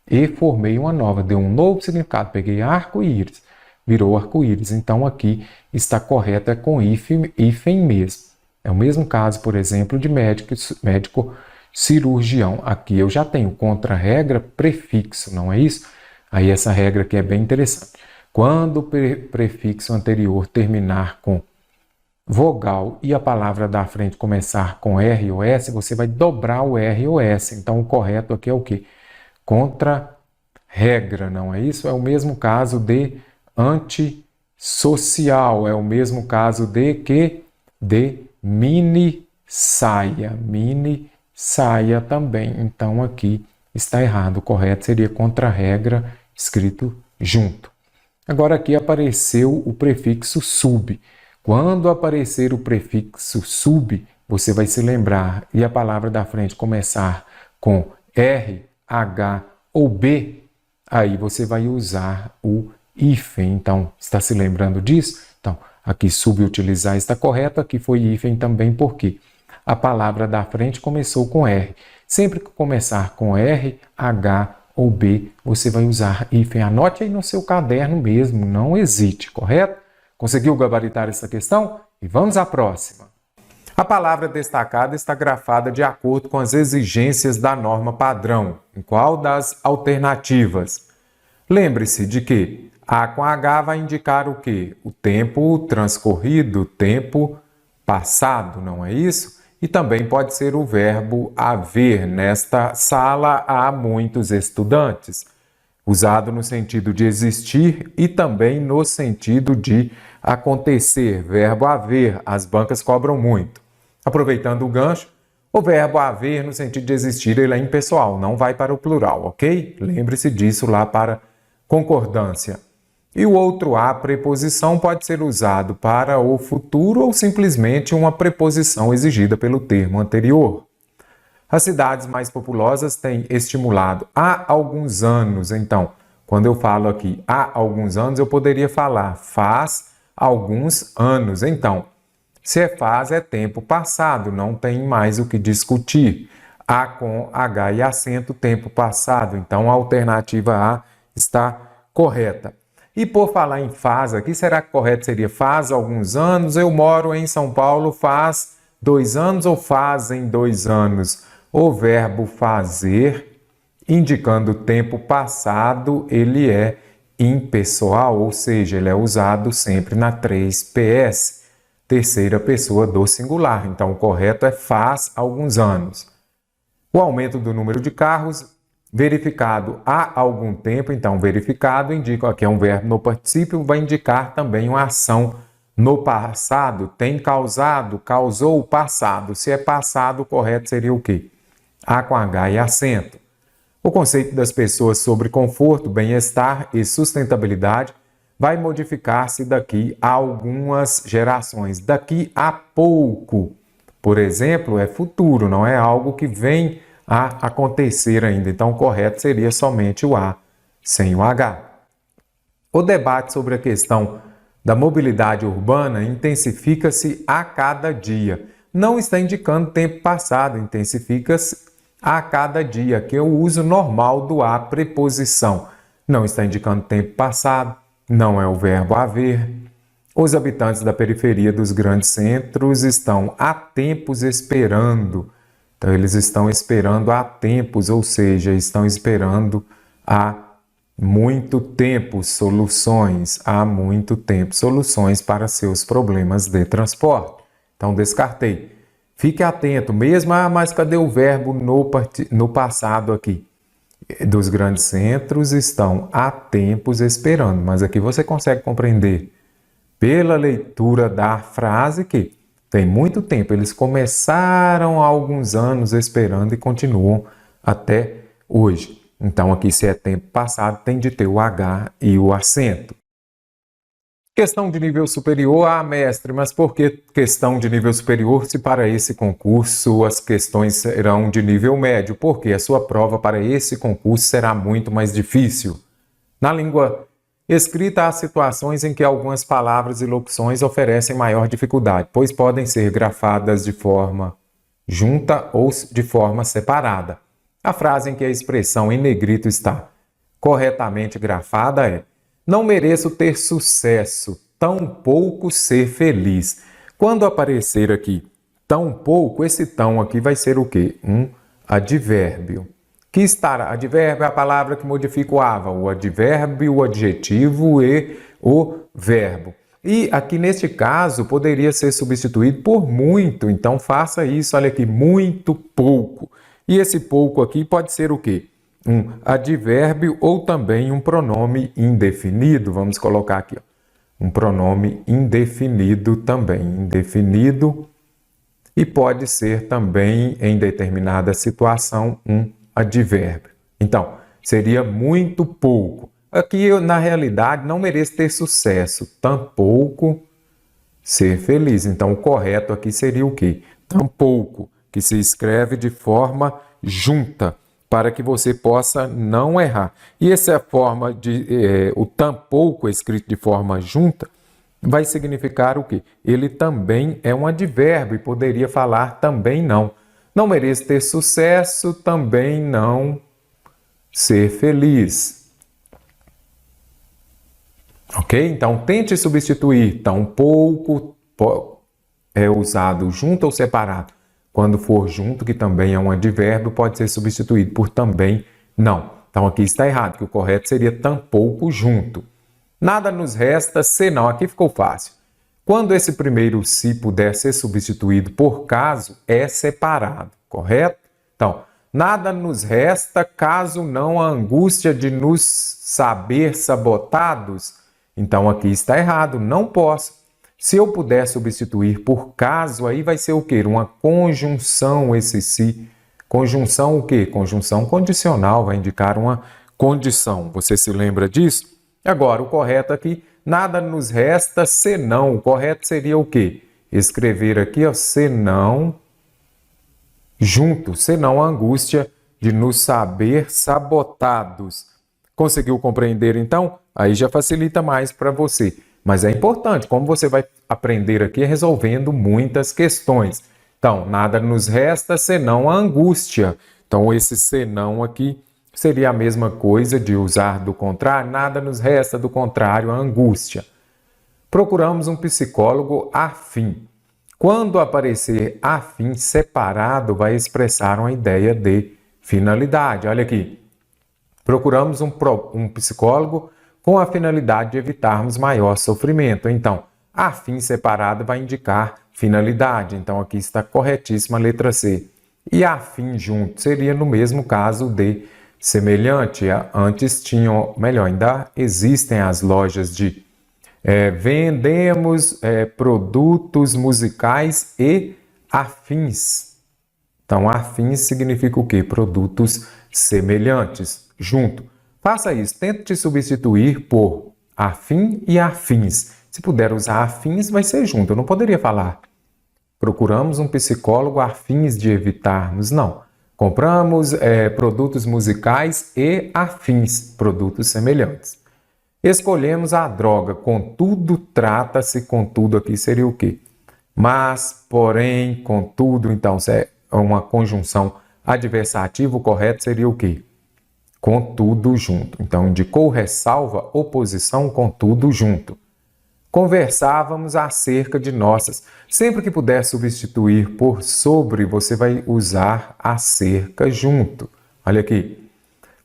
e formei uma nova, deu um novo significado, peguei arco-íris, virou arco-íris, então aqui está correto, é com hífen mesmo. É o mesmo caso, por exemplo, de médico cirurgião. Aqui eu já tenho contra-regra prefixo, não é isso? Aí essa regra aqui é bem interessante. Quando o prefixo anterior terminar com vogal e a palavra da frente começar com R ou S, você vai dobrar o R ou S. Então o correto aqui é o quê? Contra-regra, não é isso? É o mesmo caso de antissocial, é o mesmo caso de mini-saia. Mini-saia também. Então, aqui está errado. O correto seria contra-regra, escrito junto. Agora, aqui apareceu o prefixo sub. Quando aparecer o prefixo sub, você vai se lembrar e a palavra da frente começar com R, H ou B, aí você vai usar o hífen. Então, está se lembrando disso? Então, aqui subutilizar está correto, aqui foi hífen também, porque a palavra da frente começou com R. Sempre que começar com R, H ou B, você vai usar hífen. Anote aí no seu caderno mesmo, não hesite, correto? Conseguiu gabaritar essa questão? E vamos à próxima. A palavra destacada está grafada de acordo com as exigências da norma padrão. Em qual das alternativas? Lembre-se de que A com H vai indicar o quê? O tempo transcorrido, o tempo passado, não é isso? E também pode ser o verbo haver. Nesta sala há muitos estudantes. Usado no sentido de existir e também no sentido de acontecer. Verbo haver, as bancas cobram muito. Aproveitando o gancho, o verbo haver no sentido de existir, ele é impessoal, não vai para o plural, ok? Lembre-se disso lá para concordância. E o outro a, preposição, pode ser usado para o futuro ou simplesmente uma preposição exigida pelo termo anterior. As cidades mais populosas têm estimulado há alguns anos. Então, quando eu falo aqui há alguns anos, eu poderia falar faz alguns anos. Então, se é faz, é tempo passado, não tem mais o que discutir. A com H e acento, tempo passado. Então, a alternativa A está correta. E por falar em faz aqui, será que correto seria faz alguns anos? Eu moro em São Paulo faz 2 anos ou fazem 2 anos? O verbo fazer, indicando o tempo passado, ele é impessoal, ou seja, ele é usado sempre na 3PS, terceira pessoa do singular. Então, o correto é faz alguns anos. O aumento do número de carros verificado há algum tempo, então verificado indica que é um verbo no particípio, vai indicar também uma ação no passado, tem causado, causou o passado. Se é passado, o correto seria o quê? A com H e acento. O conceito das pessoas sobre conforto, bem-estar e sustentabilidade vai modificar-se daqui a algumas gerações. Daqui a pouco, por exemplo, é futuro, não é algo que vem a acontecer ainda. Então, o correto seria somente o A, sem o H. O debate sobre a questão da mobilidade urbana intensifica-se a cada dia. Não está indicando tempo passado, intensifica-se a cada dia, que é o uso normal do A preposição. Não está indicando tempo passado, não é o verbo haver. Os habitantes da periferia dos grandes centros estão há tempos esperando. Então, eles estão esperando há tempos, ou seja, estão esperando há muito tempo soluções, há muito tempo soluções para seus problemas de transporte. Então, descartei. Fique atento, mesmo, mas cadê o verbo no passado aqui? Dos grandes centros estão há tempos esperando, mas aqui você consegue compreender pela leitura da frase que tem muito tempo. Eles começaram há alguns anos esperando e continuam até hoje. Então, aqui, se é tempo passado, tem de ter o H e o acento. Questão de nível superior, mestre, mas por que questão de nível superior se para esse concurso as questões serão de nível médio? Porque a sua prova para esse concurso será muito mais difícil. Na língua escrita, há situações em que algumas palavras e locuções oferecem maior dificuldade, pois podem ser grafadas de forma junta ou de forma separada. A frase em que a expressão em negrito está corretamente grafada é: não mereço ter sucesso, tampouco ser feliz. Quando aparecer aqui tampouco, esse tão aqui vai ser o quê? Um advérbio. Que estará? Advérbio é a palavra que modifica o ava, o advérbio, o adjetivo e o verbo. E aqui neste caso poderia ser substituído por muito, então faça isso, olha aqui, muito pouco. E esse pouco aqui pode ser o quê? Um advérbio ou também um pronome indefinido. Vamos colocar aqui, ó, um pronome indefinido também. Indefinido. E pode ser também, em determinada situação, um advérbio. Então, seria muito pouco. Aqui, na realidade, não mereço ter sucesso, tampouco ser feliz. Então, o correto aqui seria o quê? Tampouco, que se escreve de forma junta, para que você possa não errar. E essa forma de o tampouco escrito de forma junta vai significar o quê? Ele também é um advérbio e poderia falar também não. Não mereço ter sucesso, também não ser feliz. Ok? Então, tente substituir tampouco, é usado junto ou separado. Quando for junto, que também é um advérbio, pode ser substituído por também não. Então, aqui está errado, que o correto seria tampouco junto. Nada nos resta senão, aqui ficou fácil. Quando esse primeiro se puder ser substituído por caso, é separado, correto? Então, nada nos resta caso não a angústia de nos saber sabotados. Então, aqui está errado, não posso. Se eu puder substituir por caso, aí vai ser o quê? Uma conjunção esse se. Conjunção o quê? Conjunção condicional, vai indicar uma condição. Você se lembra disso? Agora, o correto aqui, nada nos resta senão. O correto seria o quê? Escrever aqui, ó, senão, junto, senão a angústia de nos saber sabotados. Conseguiu compreender, então? Aí já facilita mais para você. Mas é importante, como você vai aprender aqui resolvendo muitas questões. Então, nada nos resta senão a angústia. Então, esse senão aqui seria a mesma coisa de usar do contrário. Nada nos resta do contrário a angústia. Procuramos um psicólogo afim. Quando aparecer afim separado, vai expressar uma ideia de finalidade. Olha aqui, procuramos um psicólogo com a finalidade de evitarmos maior sofrimento. Então, afim separado vai indicar finalidade. Então, aqui está corretíssima a letra C. E afim junto seria no mesmo caso de semelhante. Antes tinham, melhor, ainda existem as lojas de vendemos produtos musicais e afins. Então, afins significa o quê? Produtos semelhantes, junto. Faça isso, tente substituir por afim e afins. Se puder usar afins, vai ser junto. Eu não poderia falar procuramos um psicólogo a fins de evitarmos, não. Compramos produtos musicais e afins, produtos semelhantes. Escolhemos a droga, contudo, trata-se, contudo aqui seria o quê? Mas, porém, contudo, então, se é uma conjunção adversativa, o correto seria o quê? Contudo, junto. Então, indicou ressalva, oposição, contudo, junto. Conversávamos acerca de nossas. Sempre que puder substituir por sobre, você vai usar acerca junto. Olha aqui.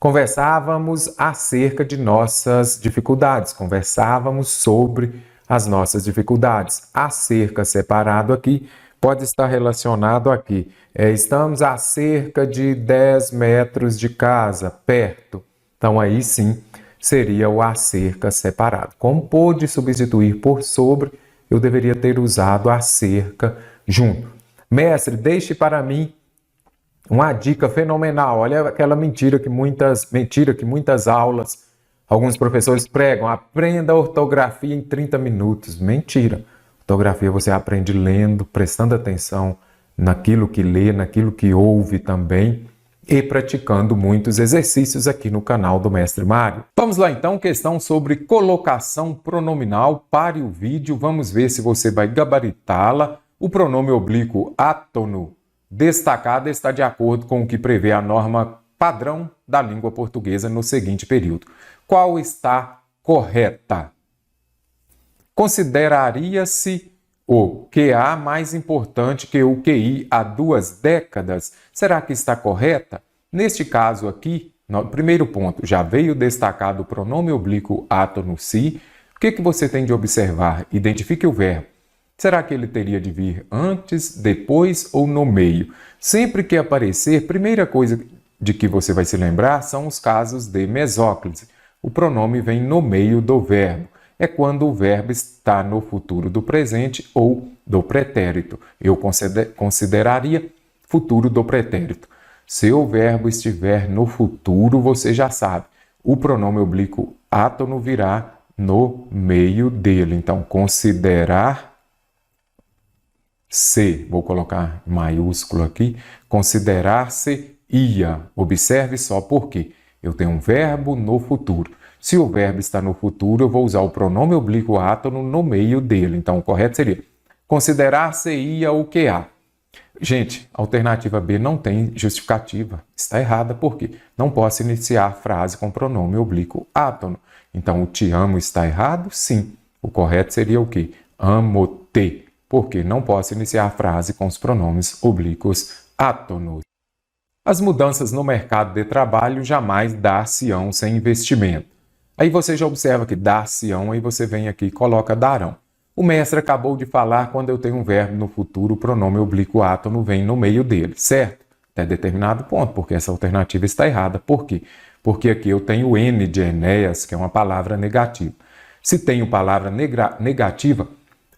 Conversávamos acerca de nossas dificuldades. Conversávamos sobre as nossas dificuldades. Acerca separado aqui pode estar relacionado aqui. Estamos a cerca de 10 metros de casa, perto. Então aí sim seria o acerca separado. Como pôde substituir por sobre, eu deveria ter usado acerca junto. Mestre, deixe para mim uma dica fenomenal. Olha aquela mentira que muitas aulas, alguns professores pregam. Aprenda a ortografia em 30 minutos. Mentira. Ortografia você aprende lendo, prestando atenção naquilo que lê, naquilo que ouve também, e praticando muitos exercícios aqui no canal do Mestre Mário. Vamos lá então, questão sobre colocação pronominal. Pare o vídeo, vamos ver se você vai gabaritá-la. O pronome oblíquo átono destacado está de acordo com o que prevê a norma padrão da língua portuguesa no seguinte período. Qual está correta? Consideraria-se o QA mais importante que o QI há 2 décadas? Será que está correta? Neste caso aqui, no primeiro ponto, já veio destacado o pronome oblíquo átono si. O que você tem de observar? Identifique o verbo. Será que ele teria de vir antes, depois ou no meio? Sempre que aparecer, primeira coisa de que você vai se lembrar são os casos de mesóclise. O pronome vem no meio do verbo. É quando o verbo está no futuro do presente ou do pretérito. Eu consideraria futuro do pretérito. Se o verbo estiver no futuro, você já sabe. O pronome oblíquo átono virá no meio dele. Então, considerar-se, vou colocar maiúsculo aqui, considerar-se ia. Observe só por quê. Eu tenho um verbo no futuro. Se o verbo está no futuro, eu vou usar o pronome oblíquo átono no meio dele. Então, o correto seria considerar-se-ia o que há. Gente, a alternativa B não tem justificativa. Está errada, por quê? Não posso iniciar a frase com pronome oblíquo átono. Então, o te amo está errado? Sim. O correto seria o quê? Amo-te. Porque não posso iniciar a frase com os pronomes oblíquos átonos. As mudanças no mercado de trabalho jamais dar-se-ão sem investimento. Aí você já observa que dar-se-ão, aí você vem aqui e coloca darão. O mestre acabou de falar quando eu tenho um verbo no futuro, o pronome oblíquo átono vem no meio dele, certo? Até determinado ponto, porque essa alternativa está errada. Por quê? Porque aqui eu tenho N de Enéas, que é uma palavra negativa. Se tenho palavra negativa,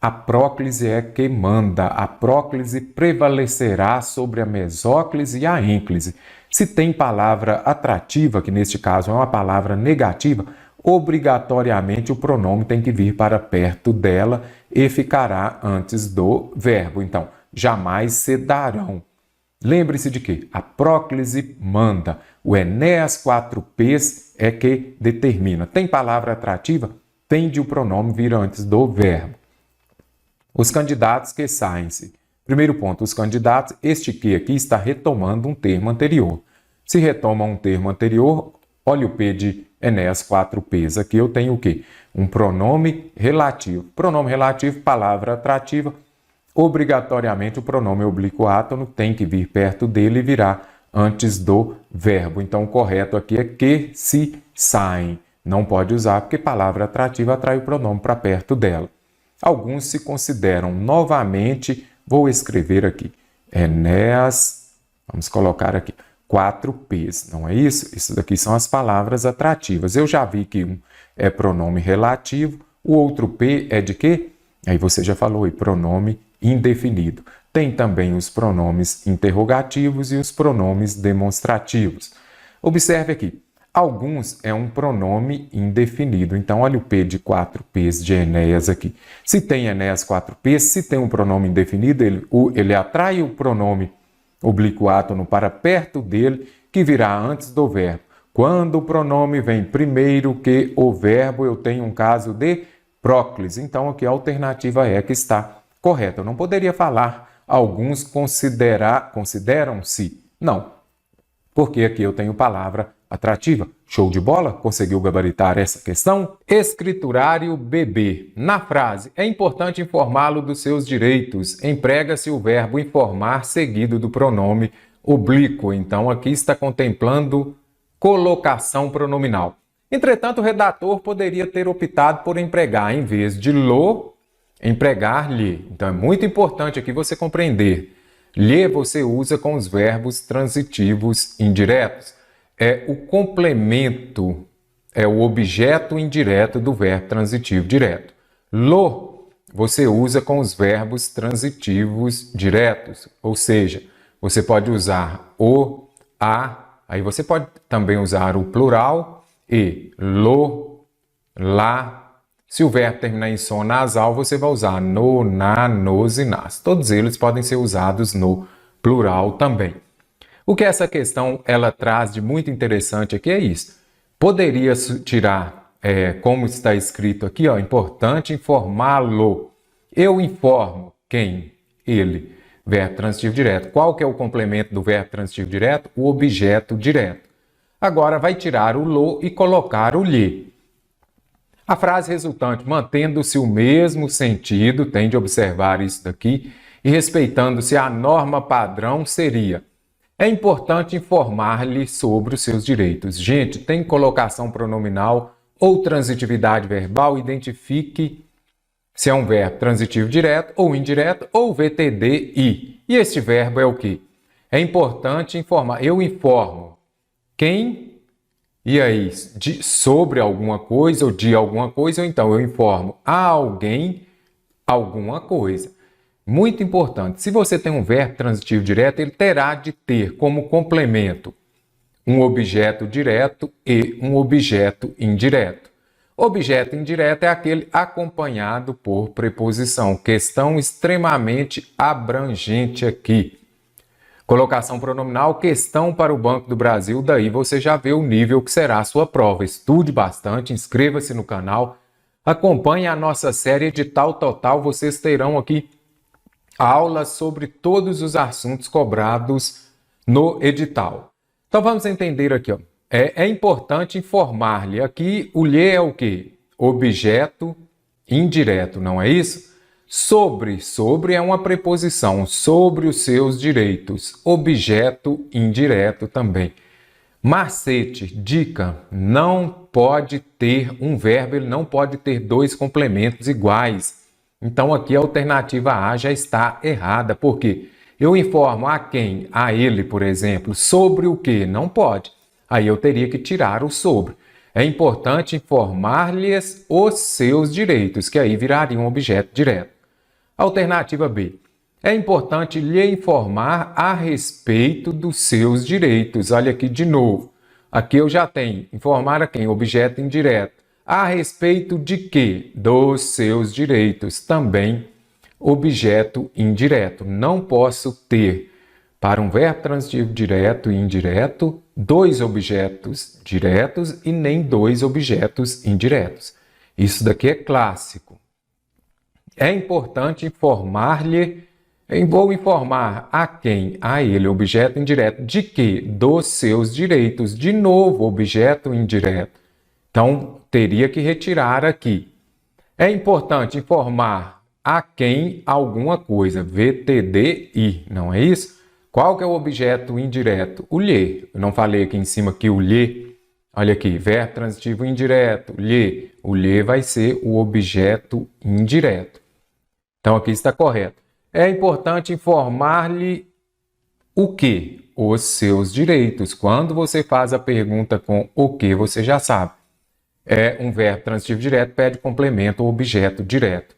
a próclise é que manda. A próclise prevalecerá sobre a mesóclise e a ênclise. Se tem palavra atrativa, que neste caso é uma palavra negativa, obrigatoriamente o pronome tem que vir para perto dela e ficará antes do verbo. Então, jamais se darão. Lembre-se de que a próclise manda. O Enéas 4Ps é que determina. Tem palavra atrativa? Tende o pronome vir antes do verbo. Os candidatos que saem-se. Primeiro ponto, os candidatos, este que aqui está retomando um termo anterior. Se retoma um termo anterior, olha o P de Enéas 4Ps. Aqui eu tenho o quê? Um pronome relativo. Pronome relativo, palavra atrativa. obrigatoriamente o pronome oblíquo átono tem que vir perto dele e virar antes do verbo. Então, o correto aqui é que se saem. Não pode usar porque palavra atrativa atrai o pronome para perto dela. Alguns se consideram novamente, vou escrever aqui, Enéas, vamos colocar aqui, 4 P's, não é isso? Isso daqui são as palavras atrativas. Eu já vi que um é pronome relativo, o outro P é de quê? Aí você já falou, pronome indefinido. Tem também os pronomes interrogativos e os pronomes demonstrativos. Observe aqui, alguns é um pronome indefinido. Então, olha o P de 4 P's de Enéas aqui. Se tem Enéas 4 P's, se tem um pronome indefinido, ele atrai o pronome oblíquo átono para perto dele, que virá antes do verbo. Quando o pronome vem primeiro que o verbo, eu tenho um caso de próclise. Então, aqui a alternativa é que está correta. Eu não poderia falar alguns consideram-se. Não, porque aqui eu tenho palavra atrativa. Show de bola? Conseguiu gabaritar essa questão? Escriturário BB. Na frase, é importante informá-lo dos seus direitos. Emprega-se o verbo informar seguido do pronome oblíquo. Então, aqui está contemplando colocação pronominal. Entretanto, o redator poderia ter optado por empregar, em vez de lo, empregar-lhe. Então, é muito importante aqui você compreender. Lhe você usa com os verbos transitivos indiretos. É o complemento, é o objeto indireto do verbo transitivo direto. Lo você usa com os verbos transitivos diretos, ou seja, você pode usar o, a, aí você pode também usar o plural e lo, lá. Se o verbo terminar em som nasal, você vai usar no, na, nos e nas. Todos eles podem ser usados no plural também. O que essa questão ela traz de muito interessante aqui é isso. Poderia tirar, como está escrito aqui, ó, importante informá-lo. Eu informo quem? Ele. Verbo transitivo direto. Qual que é o complemento do verbo transitivo direto? O objeto direto. Agora vai tirar o lo e colocar o lhe. A frase resultante, mantendo-se o mesmo sentido, tem de observar isso daqui, e respeitando-se a norma padrão, seria: é importante informar-lhe sobre os seus direitos. Gente, tem colocação pronominal ou transitividade verbal, identifique se é um verbo transitivo direto ou indireto, ou VTD-I. E este verbo é o quê? É importante informar. Eu informo quem... E aí, sobre alguma coisa ou de alguma coisa, ou então eu informo a alguém alguma coisa. Muito importante, se você tem um verbo transitivo direto, ele terá de ter como complemento um objeto direto e um objeto indireto. Objeto indireto é aquele acompanhado por preposição. Questão extremamente abrangente aqui. Colocação pronominal, questão para o Banco do Brasil, daí você já vê o nível que será a sua prova. Estude bastante, inscreva-se no canal, acompanhe a nossa série Edital Total, vocês terão aqui aulas sobre todos os assuntos cobrados no edital. Então vamos entender aqui, ó. É importante informar-lhe, aqui o lhe é o quê? Objeto indireto, não é isso? Sobre é uma preposição, sobre os seus direitos. Objeto indireto também. Macete, dica, não pode ter um verbo, ele não pode ter dois complementos iguais. Então aqui a alternativa A já está errada, porque eu informo a quem? A ele, por exemplo, sobre o que? Não pode. Aí eu teria que tirar o sobre. É importante informar-lhes os seus direitos, que aí viraria um objeto direto. Alternativa B. É importante lhe informar a respeito dos seus direitos. Olha aqui de novo. Aqui eu já tenho informar a quem? Objeto indireto. A respeito de quê? Dos seus direitos. Também objeto indireto. Não posso ter, para um verbo transitivo direto e indireto, dois objetos diretos e nem dois objetos indiretos. Isso daqui é clássico. É importante informar-lhe, vou informar a quem? A ele, objeto indireto. De quê? Dos seus direitos. De novo, objeto indireto. Então, teria que retirar aqui. É importante informar a quem alguma coisa, VTDI, não é isso? Qual que é o objeto indireto? O lhe. Eu não falei aqui em cima que o lhe, olha aqui, verbo transitivo indireto, lhe. O lhe vai ser o objeto indireto. Então aqui está correto. É importante informar-lhe o quê? Os seus direitos. Quando você faz a pergunta com o que, você já sabe. É um verbo transitivo direto, pede complemento ou objeto direto.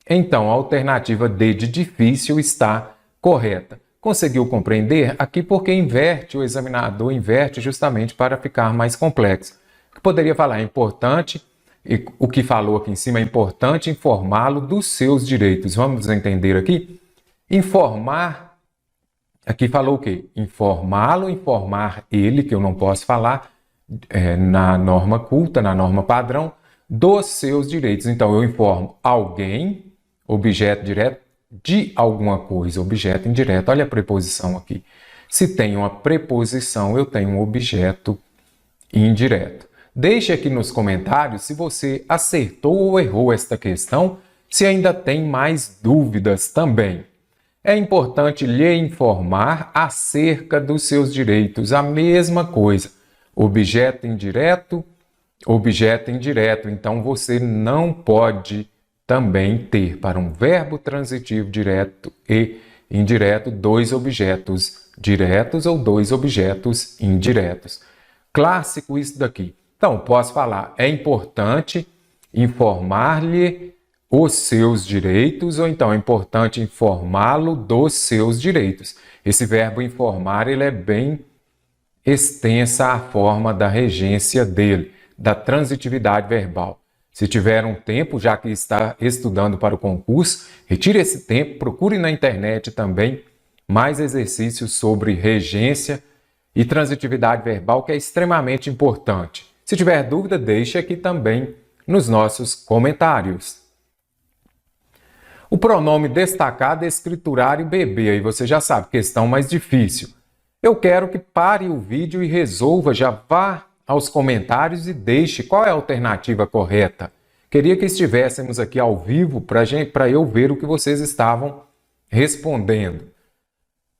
Então, a alternativa D de difícil está correta. Conseguiu compreender? Aqui porque inverte, o examinador inverte justamente para ficar mais complexo. Eu poderia falar, é importante, e o que falou aqui em cima, é importante informá-lo dos seus direitos. Vamos entender aqui? Informar, aqui falou o quê? Informá-lo, informar ele, que eu não posso falar, na norma culta, na norma padrão, dos seus direitos. Então, eu informo alguém, objeto direto, de alguma coisa, objeto indireto. Olha a preposição aqui. Se tem uma preposição, eu tenho um objeto indireto. Deixe aqui nos comentários se você acertou ou errou esta questão, se ainda tem mais dúvidas também. É importante lhe informar acerca dos seus direitos. A mesma coisa. Objeto indireto, objeto indireto. Então, você não pode também ter para um verbo transitivo direto e indireto dois objetos diretos ou dois objetos indiretos. Clássico isso daqui. Então, posso falar, é importante informar-lhe os seus direitos, ou então é importante informá-lo dos seus direitos. Esse verbo informar, ele é bem extensa a forma da regência dele, da transitividade verbal. Se tiver um tempo, já que está estudando para o concurso, retire esse tempo, procure na internet também mais exercícios sobre regência e transitividade verbal, que é extremamente importante. Se tiver dúvida, deixe aqui também nos nossos comentários. O pronome destacado, escriturário, bebê, aí você já sabe, questão mais difícil. Eu quero que pare o vídeo e resolva, já vá aos comentários e deixe qual é a alternativa correta. Queria que estivéssemos aqui ao vivo para eu ver o que vocês estavam respondendo.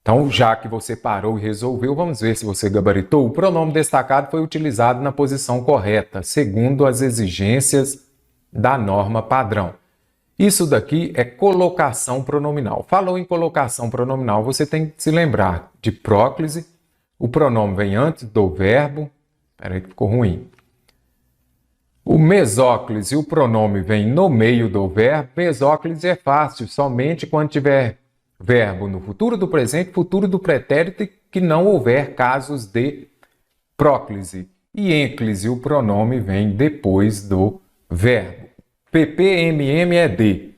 Então, já que você parou e resolveu, vamos ver se você gabaritou. O pronome destacado foi utilizado na posição correta, segundo as exigências da norma padrão. Isso daqui é colocação pronominal. Falou em colocação pronominal, você tem que se lembrar de próclise. O pronome vem antes do verbo. Espera aí que ficou ruim. O mesóclise, o pronome vem no meio do verbo. Mesóclise é fácil, somente quando tiver verbo no futuro do presente, futuro do pretérito, que não houver casos de próclise. E ênclise, o pronome vem depois do verbo. PPMM é de.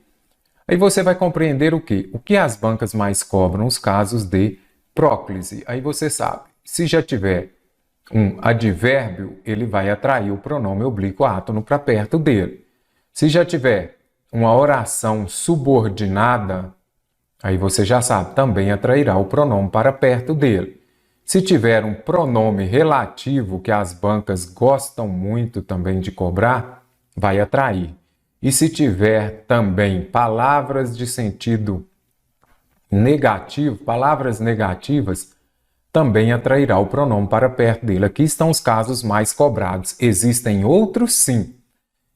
Aí você vai compreender o quê? O que as bancas mais cobram? Os casos de próclise. Aí você sabe, se já tiver um advérbio, ele vai atrair o pronome oblíquo átono para perto dele. Se já tiver uma oração subordinada, aí você já sabe, também atrairá o pronome para perto dele. Se tiver um pronome relativo, que as bancas gostam muito também de cobrar, vai atrair. E se tiver também palavras de sentido negativo, palavras negativas, também atrairá o pronome para perto dele. Aqui estão os casos mais cobrados. Existem outros, sim.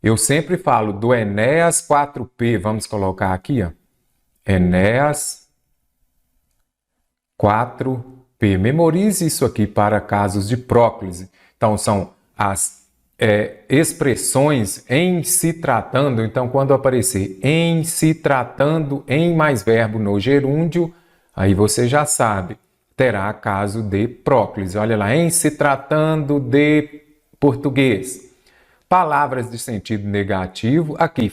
Eu sempre falo do Enéas 4P. Vamos colocar aqui, ó. Enéas 4P. Memorize isso aqui para casos de próclise. Então, são as expressões em se tratando. Então, quando aparecer em se tratando, em mais verbo no gerúndio, aí você já sabe, terá caso de próclise. Olha lá, em se tratando de português. Palavras de sentido negativo, aqui,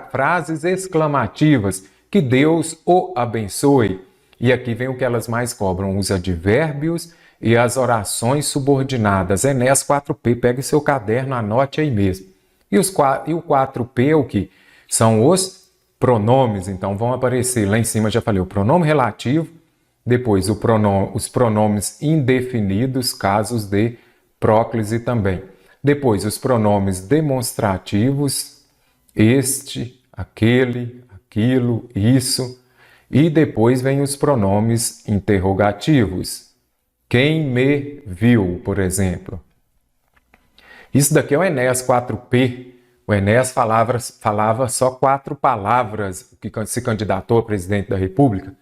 frases exclamativas, que Deus o abençoe. E aqui vem o que elas mais cobram, os advérbios e as orações subordinadas. Enéas 4P, pegue seu caderno, anote aí mesmo. E o 4P é o que? São os pronomes, então vão aparecer lá em cima, já falei, o pronome relativo, depois os pronomes indefinidos, casos de próclise também. Depois os pronomes demonstrativos, este, aquele, aquilo, isso. E depois vem os pronomes interrogativos. Quem me viu, por exemplo. Isso daqui é o Enéas 4P. O Enéas falava só 4 palavras que se candidatou a presidente da República.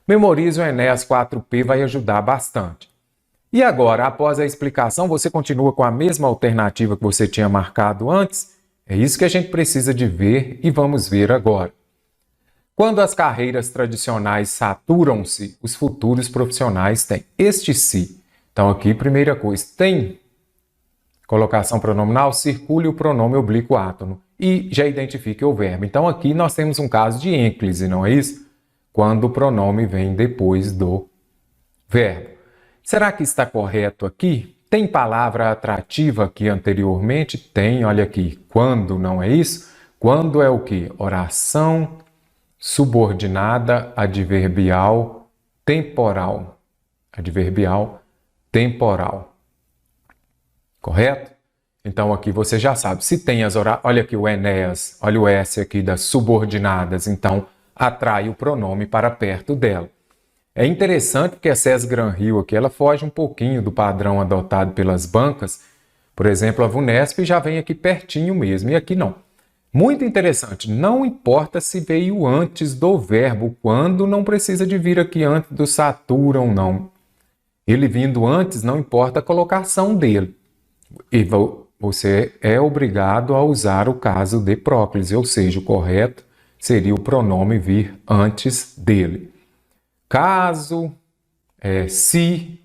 Memorize o Enéas 4P, vai ajudar bastante. E agora, após a explicação, você continua com a mesma alternativa que você tinha marcado antes? É isso que a gente precisa de ver e vamos ver agora. Quando as carreiras tradicionais saturam-se, os futuros profissionais têm este se. Então aqui, primeira coisa, tem colocação pronominal, circule o pronome oblíquo átono e já identifique o verbo. Então aqui nós temos um caso de ênclise, não é isso? Quando o pronome vem depois do verbo. Será que está correto aqui? Tem palavra atrativa aqui anteriormente? Tem, olha aqui. Quando, não é isso? Quando é o quê? Oração subordinada adverbial temporal. Adverbial temporal. Correto? Então aqui você já sabe. Se tem as orações, olha aqui o Enéas, olha o S aqui das subordinadas, então atrai o pronome para perto dela. É interessante porque a SES Gran Rio aqui, ela foge um pouquinho do padrão adotado pelas bancas. Por exemplo, a VUNESP já vem aqui pertinho mesmo, e aqui não. Muito interessante, não importa se veio antes do verbo, quando não precisa de vir aqui antes do saturam, não. Ele vindo antes, não importa a colocação dele. E você é obrigado a usar o caso de próclise, ou seja, o correto seria o pronome vir antes dele. Caso, se,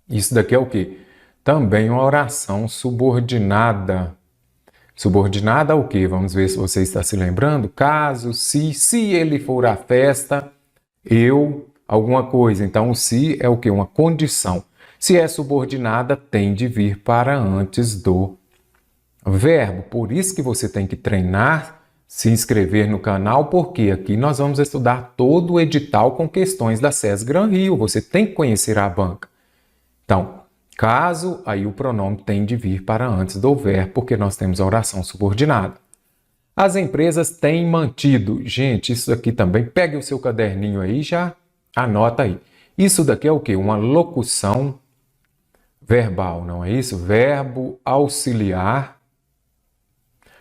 isso daqui é o quê? Também uma oração subordinada. Subordinada ao quê? Vamos ver se você está se lembrando. Caso, se ele for à festa, eu, alguma coisa. Então, o se é o quê? Uma condição. Se é subordinada, tem de vir para antes do verbo. Por isso que você tem que treinar, se inscrever no canal, porque aqui nós vamos estudar todo o edital com questões da SES Gran Rio. Você tem que conhecer a banca. Então, caso, aí o pronome tem de vir para antes do verbo, porque nós temos a oração subordinada. As empresas têm mantido. Gente, isso aqui também, pegue o seu caderninho aí e já anota aí. Isso daqui é o quê? Uma locução verbal, não é isso? Verbo auxiliar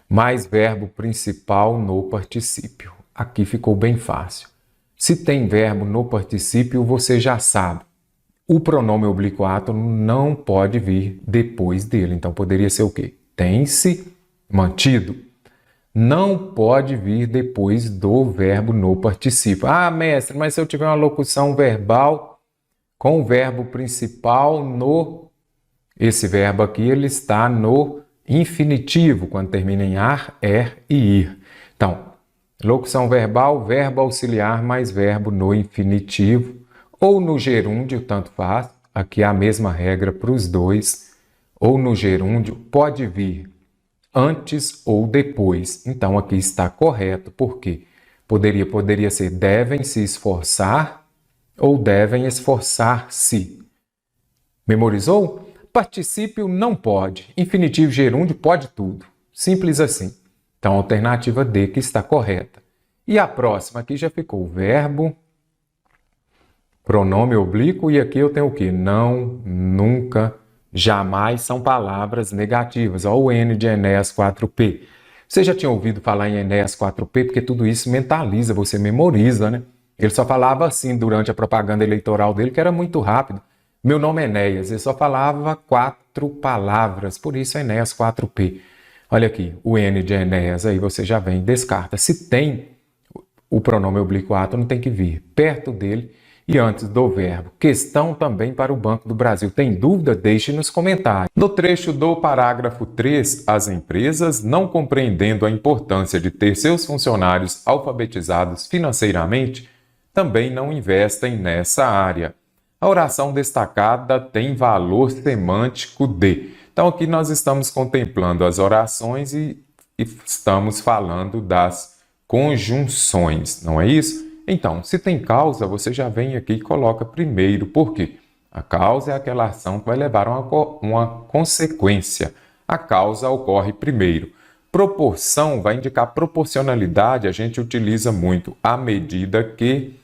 mais verbo principal no particípio. Aqui ficou bem fácil. Se tem verbo no particípio, você já sabe. O pronome oblíquo átono não pode vir depois dele. Então, poderia ser o quê? Tem-se mantido. Não pode vir depois do verbo no particípio. Ah, mestre, mas se eu tiver uma locução verbal com o verbo principal no... Esse verbo aqui, ele está no infinitivo, quando termina em ar, e ir. Então, locução verbal, verbo auxiliar mais verbo no infinitivo, ou no gerúndio, tanto faz, aqui é a mesma regra para os dois, ou no gerúndio, pode vir antes ou depois. Então, aqui está correto, porque poderia ser devem se esforçar ou devem esforçar-se. Memorizou? Particípio não pode. Infinitivo gerúndio pode tudo. Simples assim. Então, a alternativa D que está correta. E a próxima aqui já ficou verbo, pronome oblíquo, e aqui eu tenho o quê? Não, nunca, jamais são palavras negativas. Olha o N de Enéas 4P. Você já tinha ouvido falar em Enéas 4P? Porque tudo isso mentaliza, você memoriza, né? Ele só falava assim durante a propaganda eleitoral dele, que era muito rápido. Meu nome é Enéas, ele só falava 4 palavras, por isso Enéas 4P. Olha aqui, o N de Enéas, aí você já vem e descarta. Se tem o pronome oblíquo átono, tem que vir perto dele e antes do verbo. Questão também para o Banco do Brasil. Tem dúvida? Deixe nos comentários. No trecho do parágrafo 3, as empresas, não compreendendo a importância de ter seus funcionários alfabetizados financeiramente, também não investem nessa área. A oração destacada tem valor semântico de. Então, aqui nós estamos contemplando as orações e estamos falando das conjunções, não é isso? Então, se tem causa, você já vem aqui e coloca primeiro. Por quê? A causa é aquela ação que vai levar a uma consequência. A causa ocorre primeiro. Proporção vai indicar proporcionalidade, a gente utiliza muito à medida que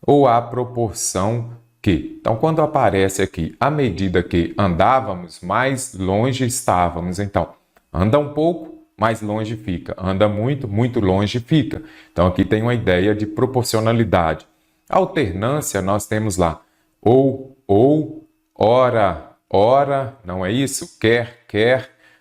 ou à proporção que. Então, quando aparece aqui, à medida que andávamos, mais longe estávamos. Então, anda um pouco, mais longe fica. Anda muito, muito longe fica. Então, aqui tem uma ideia de proporcionalidade. Alternância, nós temos lá ou, ora, não é isso? Quer.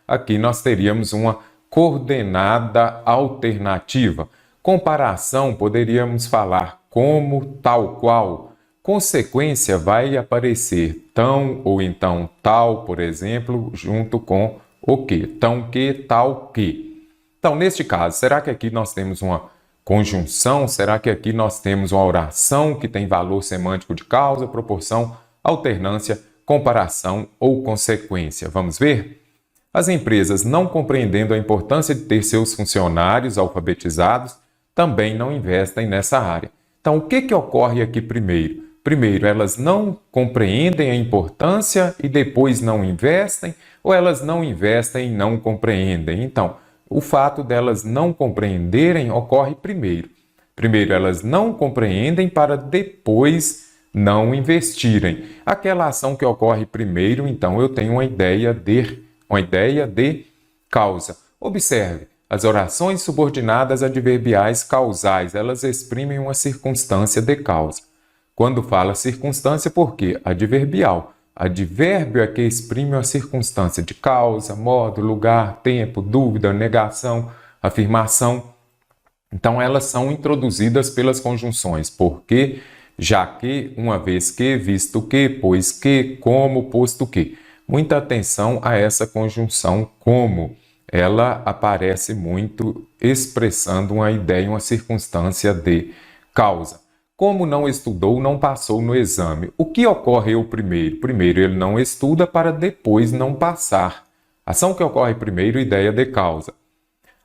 Aqui nós teríamos uma coordenada alternativa. Comparação, poderíamos falar como, tal qual. Consequência vai aparecer tão ou então tal, por exemplo, junto com o que? Tão que, tal que. Então, neste caso, será que aqui nós temos uma conjunção? Será que aqui nós temos uma oração que tem valor semântico de causa, proporção, alternância, comparação ou consequência? Vamos ver? As empresas, não compreendendo a importância de ter seus funcionários alfabetizados, também não investem nessa área. Então, o que ocorre aqui primeiro? Primeiro, elas não compreendem a importância e depois não investem, ou elas não investem e não compreendem? Então, o fato delas não compreenderem ocorre primeiro. Primeiro, elas não compreendem para depois não investirem. Aquela ação que ocorre primeiro, então, eu tenho uma ideia de causa. Observe, as orações subordinadas adverbiais causais, elas exprimem uma circunstância de causa. Quando fala circunstância, por quê? Adverbial. Advérbio é que exprime uma circunstância de causa, modo, lugar, tempo, dúvida, negação, afirmação. Então, elas são introduzidas pelas conjunções porque, já que, uma vez que, visto que, pois que, como, posto que. Muita atenção a essa conjunção como. Ela aparece muito expressando uma ideia, uma circunstância de causa. Como não estudou, não passou no exame. O que ocorreu primeiro? Primeiro, ele não estuda para depois não passar. Ação que ocorre primeiro, ideia de causa.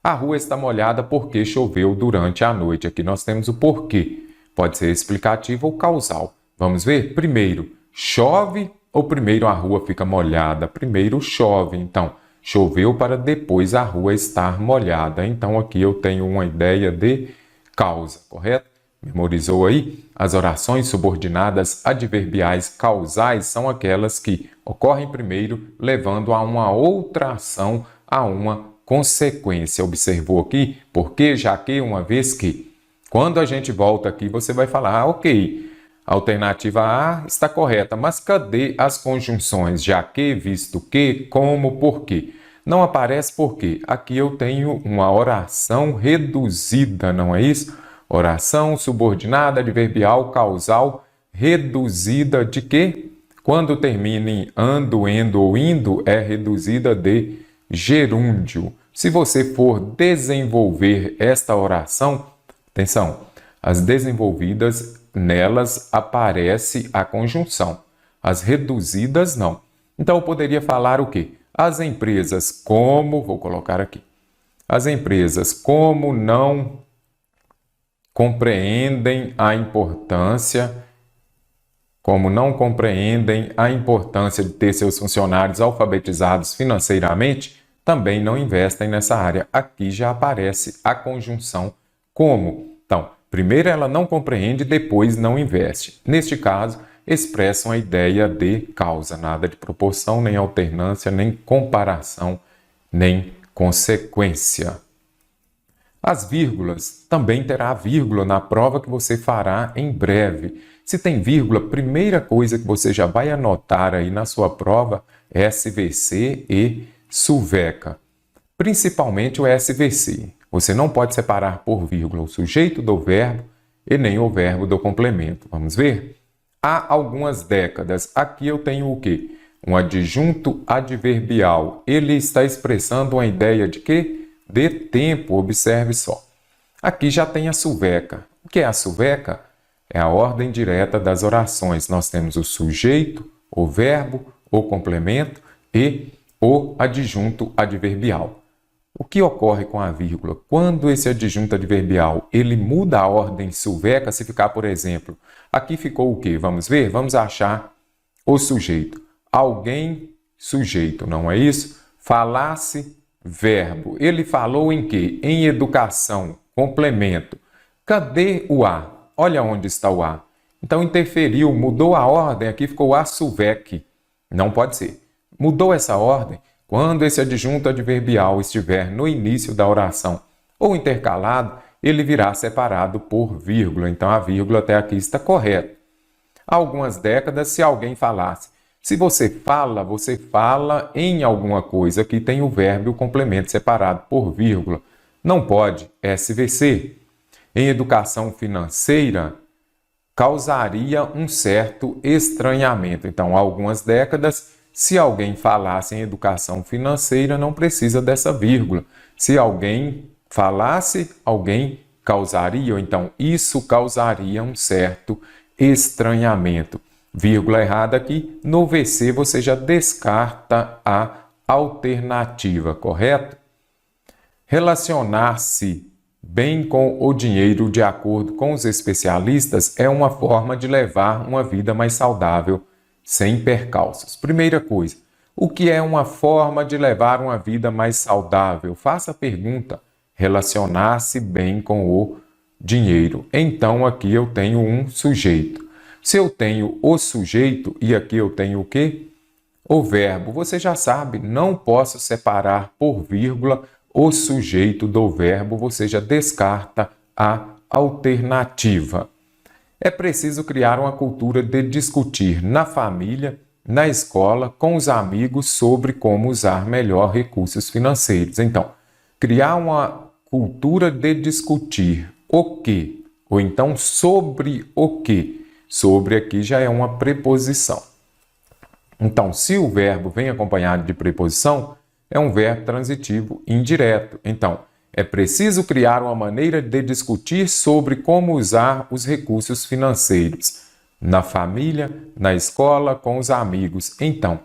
A rua está molhada porque choveu durante a noite. Aqui nós temos o porquê. Pode ser explicativo ou causal. Vamos ver? Primeiro, chove ou primeiro a rua fica molhada? Primeiro chove, então choveu para depois a rua estar molhada. Então aqui eu tenho uma ideia de causa, correto? Memorizou aí? As orações subordinadas adverbiais causais são aquelas que ocorrem primeiro, levando a uma outra ação, a uma consequência. Observou aqui? Porque, já que, uma vez que. Quando a gente volta aqui, você vai falar, ok, a alternativa A está correta, mas cadê as conjunções? Já que, visto que, como, por quê? Não aparece por quê? Aqui eu tenho uma oração reduzida, não é isso? Oração subordinada, adverbial, causal, reduzida de quê? Quando termina em ando, endo ou indo, é reduzida de gerúndio. Se você for desenvolver esta oração, atenção, as desenvolvidas, nelas aparece a conjunção. As reduzidas, não. Então, eu poderia falar o quê? As empresas como, vou colocar aqui, as empresas como não compreendem a importância de ter seus funcionários alfabetizados financeiramente, também não investem nessa área. Aqui já aparece a conjunção como. Então, primeiro ela não compreende, depois não investe. Neste caso, expressam a ideia de causa, nada de proporção, nem alternância, nem comparação, nem consequência. As vírgulas, também terá vírgula na prova que você fará em breve. Se tem vírgula, primeira coisa que você já vai anotar aí na sua prova é SVC e SUVECA. Principalmente o SVC. Você não pode separar por vírgula o sujeito do verbo e nem o verbo do complemento. Vamos ver? Há algumas décadas. Aqui eu tenho o quê? Um adjunto adverbial. Ele está expressando uma ideia de quê? De tempo, observe só. Aqui já tem a SUVECA. O que é a SUVECA? É a ordem direta das orações. Nós temos o sujeito, o verbo, o complemento e o adjunto adverbial. O que ocorre com a vírgula? Quando esse adjunto adverbial ele muda a ordem SUVECA, se ficar, por exemplo, aqui ficou o quê? Vamos ver? Vamos achar o sujeito. Alguém, sujeito, não é isso? Falasse, verbo. Ele falou em quê? Em educação, complemento. Cadê o A? Olha onde está o A. Então interferiu, mudou a ordem, aqui ficou ASUVEC. Não pode ser. Mudou essa ordem quando esse adjunto adverbial estiver no início da oração ou intercalado, ele virá separado por vírgula. Então a vírgula até aqui está correta. Há algumas décadas, se alguém falasse, se você fala em alguma coisa que tem o verbo e o complemento separado por vírgula. Não pode, SVC. Em educação financeira, causaria um certo estranhamento. Então, há algumas décadas, se alguém falasse em educação financeira, não precisa dessa vírgula. Se alguém falasse, alguém causaria. Então, isso causaria um certo estranhamento. Vírgula errada aqui. No VC, você já descarta a alternativa, correto? Relacionar-se bem com o dinheiro, de acordo com os especialistas, é uma forma de levar uma vida mais saudável, sem percalços. Primeira coisa, o que é uma forma de levar uma vida mais saudável? Faça a pergunta, relacionar-se bem com o dinheiro. Então, aqui eu tenho um sujeito. Se eu tenho o sujeito e aqui eu tenho o quê? O verbo. Você já sabe, não posso separar por vírgula o sujeito do verbo, você já descarta a alternativa. É preciso criar uma cultura de discutir na família, na escola, com os amigos sobre como usar melhor recursos financeiros. Então, criar uma cultura de discutir o quê? Ou então sobre o quê? Sobre aqui já é uma preposição. Então, se o verbo vem acompanhado de preposição, é um verbo transitivo indireto. Então, é preciso criar uma maneira de discutir sobre como usar os recursos financeiros na família, na escola, com os amigos. Então,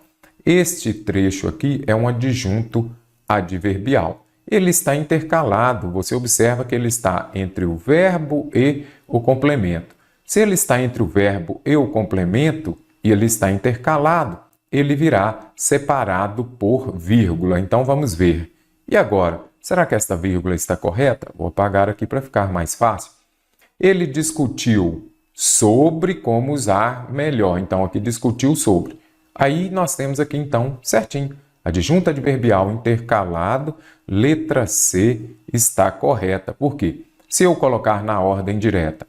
este trecho aqui é um adjunto adverbial. Ele está intercalado, você observa que ele está entre o verbo e o complemento. Se ele está entre o verbo e o complemento, e ele está intercalado, ele virá separado por vírgula. Então, vamos ver. E agora, será que esta vírgula está correta? Vou apagar aqui para ficar mais fácil. Ele discutiu sobre como usar melhor. Então, aqui discutiu sobre. Aí, nós temos aqui, então, certinho. Adjunto adverbial intercalado, letra C está correta. Por quê? Se eu colocar na ordem direta,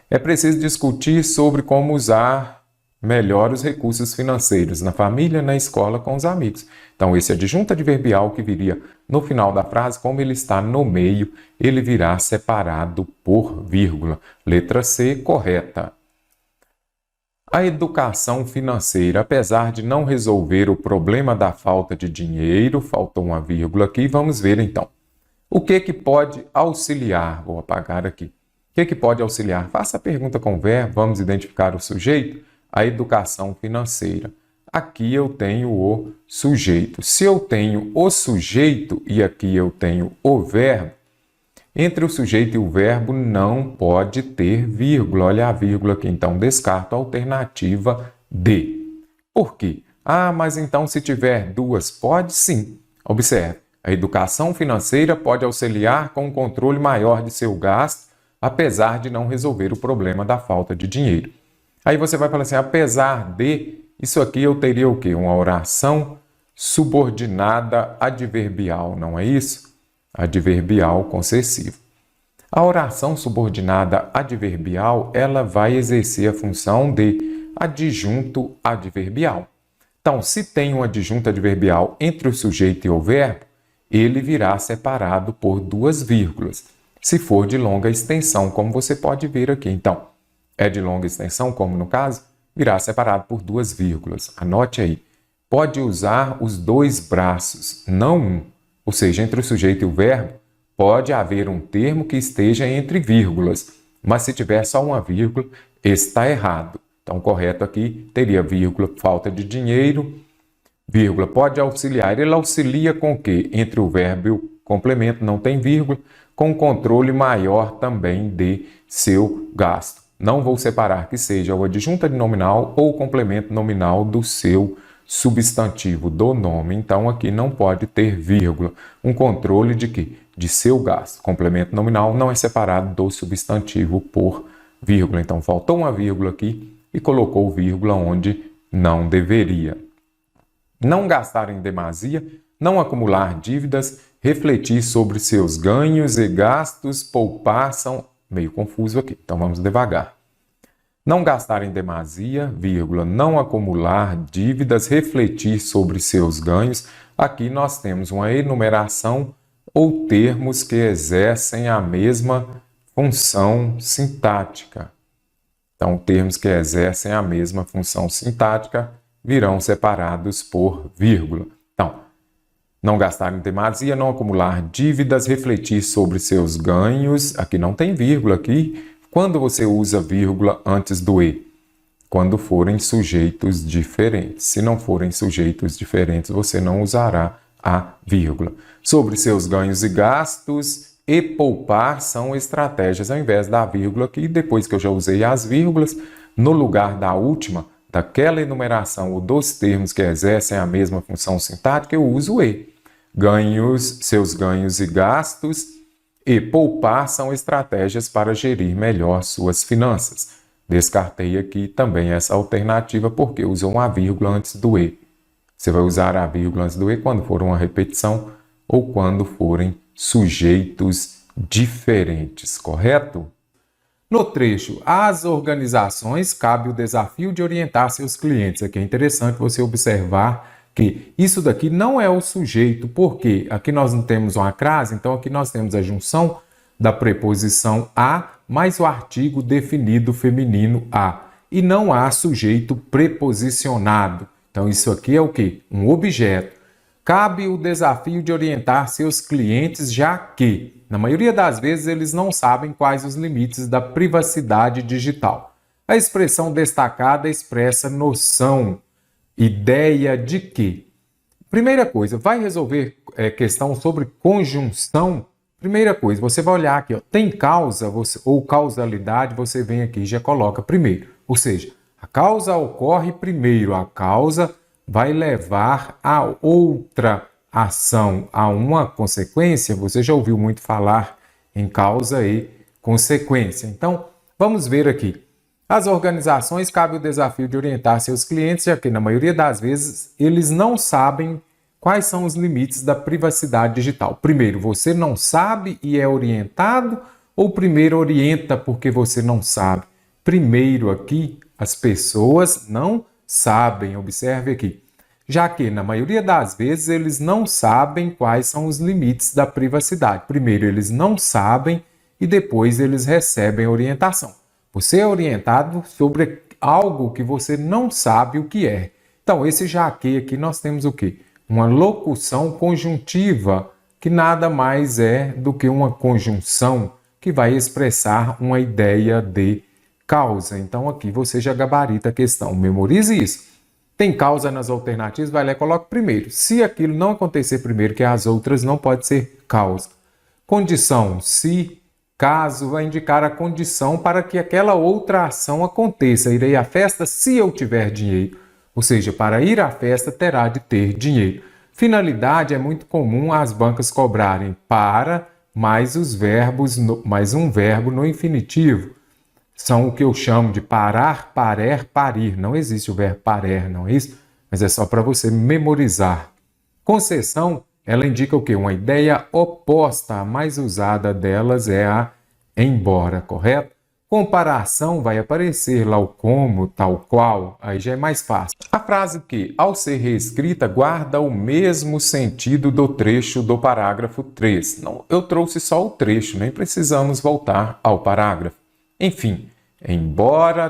é preciso discutir sobre como usar melhor os recursos financeiros na família, na escola, com os amigos. Então, esse adjunto adverbial que viria no final da frase, como ele está no meio, ele virá separado por vírgula. Letra C, correta. A educação financeira, apesar de não resolver o problema da falta de dinheiro, faltou uma vírgula aqui, vamos ver então. O que pode auxiliar? Vou apagar aqui. O que pode auxiliar? Faça a pergunta com o verbo, vamos identificar o sujeito. A educação financeira. Aqui eu tenho o sujeito. Se eu tenho o sujeito e aqui eu tenho o verbo, entre o sujeito e o verbo não pode ter vírgula. Olha a vírgula aqui, então descarto a alternativa D. Por quê? Ah, mas então se tiver duas, pode sim. Observe, a educação financeira pode auxiliar com um controle maior de seu gasto, apesar de não resolver o problema da falta de dinheiro. Aí você vai falar assim, apesar de, isso aqui eu teria o quê? Uma oração subordinada adverbial, não é isso? Adverbial concessivo. A oração subordinada adverbial, ela vai exercer a função de adjunto adverbial. Então, se tem um adjunto adverbial entre o sujeito e o verbo, ele virá separado por duas vírgulas. Se for de longa extensão, como você pode ver aqui. Então, é de longa extensão, como no caso, virá separado por duas vírgulas. Anote aí. Pode usar os dois braços, não um. Ou seja, entre o sujeito e o verbo, pode haver um termo que esteja entre vírgulas. Mas se tiver só uma vírgula, está errado. Então, correto aqui teria vírgula, falta de dinheiro, vírgula, pode auxiliar. Ele auxilia com o quê? Entre o verbo e o complemento, não tem vírgula, com controle maior também de seu gasto. Não vou separar que seja o adjunto nominal ou o complemento nominal do seu substantivo do nome, então aqui não pode ter vírgula. Um controle de quê? De seu gasto. Complemento nominal não é separado do substantivo por vírgula. Então faltou uma vírgula aqui e colocou vírgula onde não deveria. Não gastar em demasia, não acumular dívidas, refletir sobre seus ganhos e gastos, poupar, são meio confuso aqui, então vamos devagar. Não gastar em demasia, vírgula, não acumular dívidas, refletir sobre seus ganhos. Aqui nós temos uma enumeração ou termos que exercem a mesma função sintática. Então, termos que exercem a mesma função sintática virão separados por vírgula. Então, não gastar em demasia, não acumular dívidas, refletir sobre seus ganhos. Aqui não tem vírgula aqui. Quando você usa vírgula antes do e? Quando forem sujeitos diferentes. Se não forem sujeitos diferentes, você não usará a vírgula. Sobre seus ganhos e gastos e poupar são estratégias. Ao invés da vírgula aqui, depois que eu já usei as vírgulas, no lugar da última, daquela enumeração ou dos termos que exercem a mesma função sintática, eu uso o e. Ganhos, seus ganhos e gastos e poupar são estratégias para gerir melhor suas finanças. Descartei aqui também essa alternativa porque usam uma vírgula antes do e. Você vai usar a vírgula antes do e quando for uma repetição ou quando forem sujeitos diferentes, correto? No trecho, às organizações cabe o desafio de orientar seus clientes. Aqui é interessante você observar que isso daqui não é o sujeito, porque aqui nós não temos uma crase, então aqui nós temos a junção da preposição a mais o artigo definido feminino a. E não há sujeito preposicionado. Então isso aqui é o quê? Um objeto. Cabe o desafio de orientar seus clientes, já que, na maioria das vezes, eles não sabem quais os limites da privacidade digital. A expressão destacada expressa noção, ideia de que. Primeira coisa, vai resolver questão sobre conjunção. Primeira coisa, você vai olhar aqui, ó, tem causa ou causalidade, você vem aqui e já coloca primeiro. Ou seja, a causa ocorre primeiro, a causa vai levar a outra ação, a uma consequência. Você já ouviu muito falar em causa e consequência. Então, vamos ver aqui. Às organizações cabe o desafio de orientar seus clientes, já que, na maioria das vezes, eles não sabem quais são os limites da privacidade digital. Primeiro, você não sabe e é orientado, ou primeiro orienta porque você não sabe? Primeiro aqui, as pessoas não sabem, observe aqui. Já que, na maioria das vezes, eles não sabem quais são os limites da privacidade. Primeiro, eles não sabem e depois eles recebem orientação. Você é orientado sobre algo que você não sabe o que é. Então, esse já que aqui nós temos o quê? Uma locução conjuntiva, que nada mais é do que uma conjunção que vai expressar uma ideia de causa. Então, aqui você já gabarita a questão. Memorize isso. Tem causa nas alternativas, vai lá e coloca primeiro. Se aquilo não acontecer primeiro que as outras, não pode ser causa. Condição, se, caso, vai indicar a condição para que aquela outra ação aconteça. Irei à festa se eu tiver dinheiro. Ou seja, para ir à festa terá de ter dinheiro. Finalidade, é muito comum as bancas cobrarem para mais os verbos, mais um verbo no infinitivo. São o que eu chamo de parar, parer, parir. Não existe o verbo parer, não é isso? Mas é só para você memorizar. Concessão, ela indica o quê? Uma ideia oposta. A mais usada delas é a embora, correto? Comparação vai aparecer lá o como, tal qual, aí já é mais fácil. A frase que, ao ser reescrita, guarda o mesmo sentido do trecho do parágrafo 3. Não, eu trouxe só o trecho, nem precisamos voltar ao parágrafo. Enfim, embora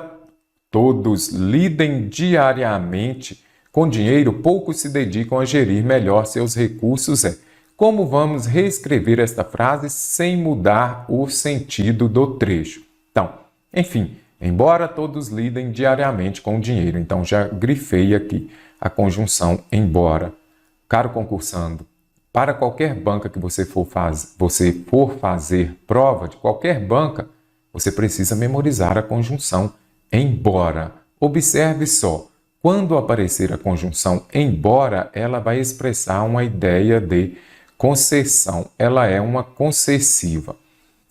todos lidem diariamente com dinheiro, poucos se dedicam a gerir melhor seus recursos. Como vamos reescrever esta frase sem mudar o sentido do trecho? Então, enfim, embora todos lidem diariamente com dinheiro. Então, já grifei aqui a conjunção embora. Caro concursando, para qualquer banca que você for fazer prova de qualquer banca, você precisa memorizar a conjunção embora. Observe só, quando aparecer a conjunção embora, ela vai expressar uma ideia de concessão. Ela é uma concessiva.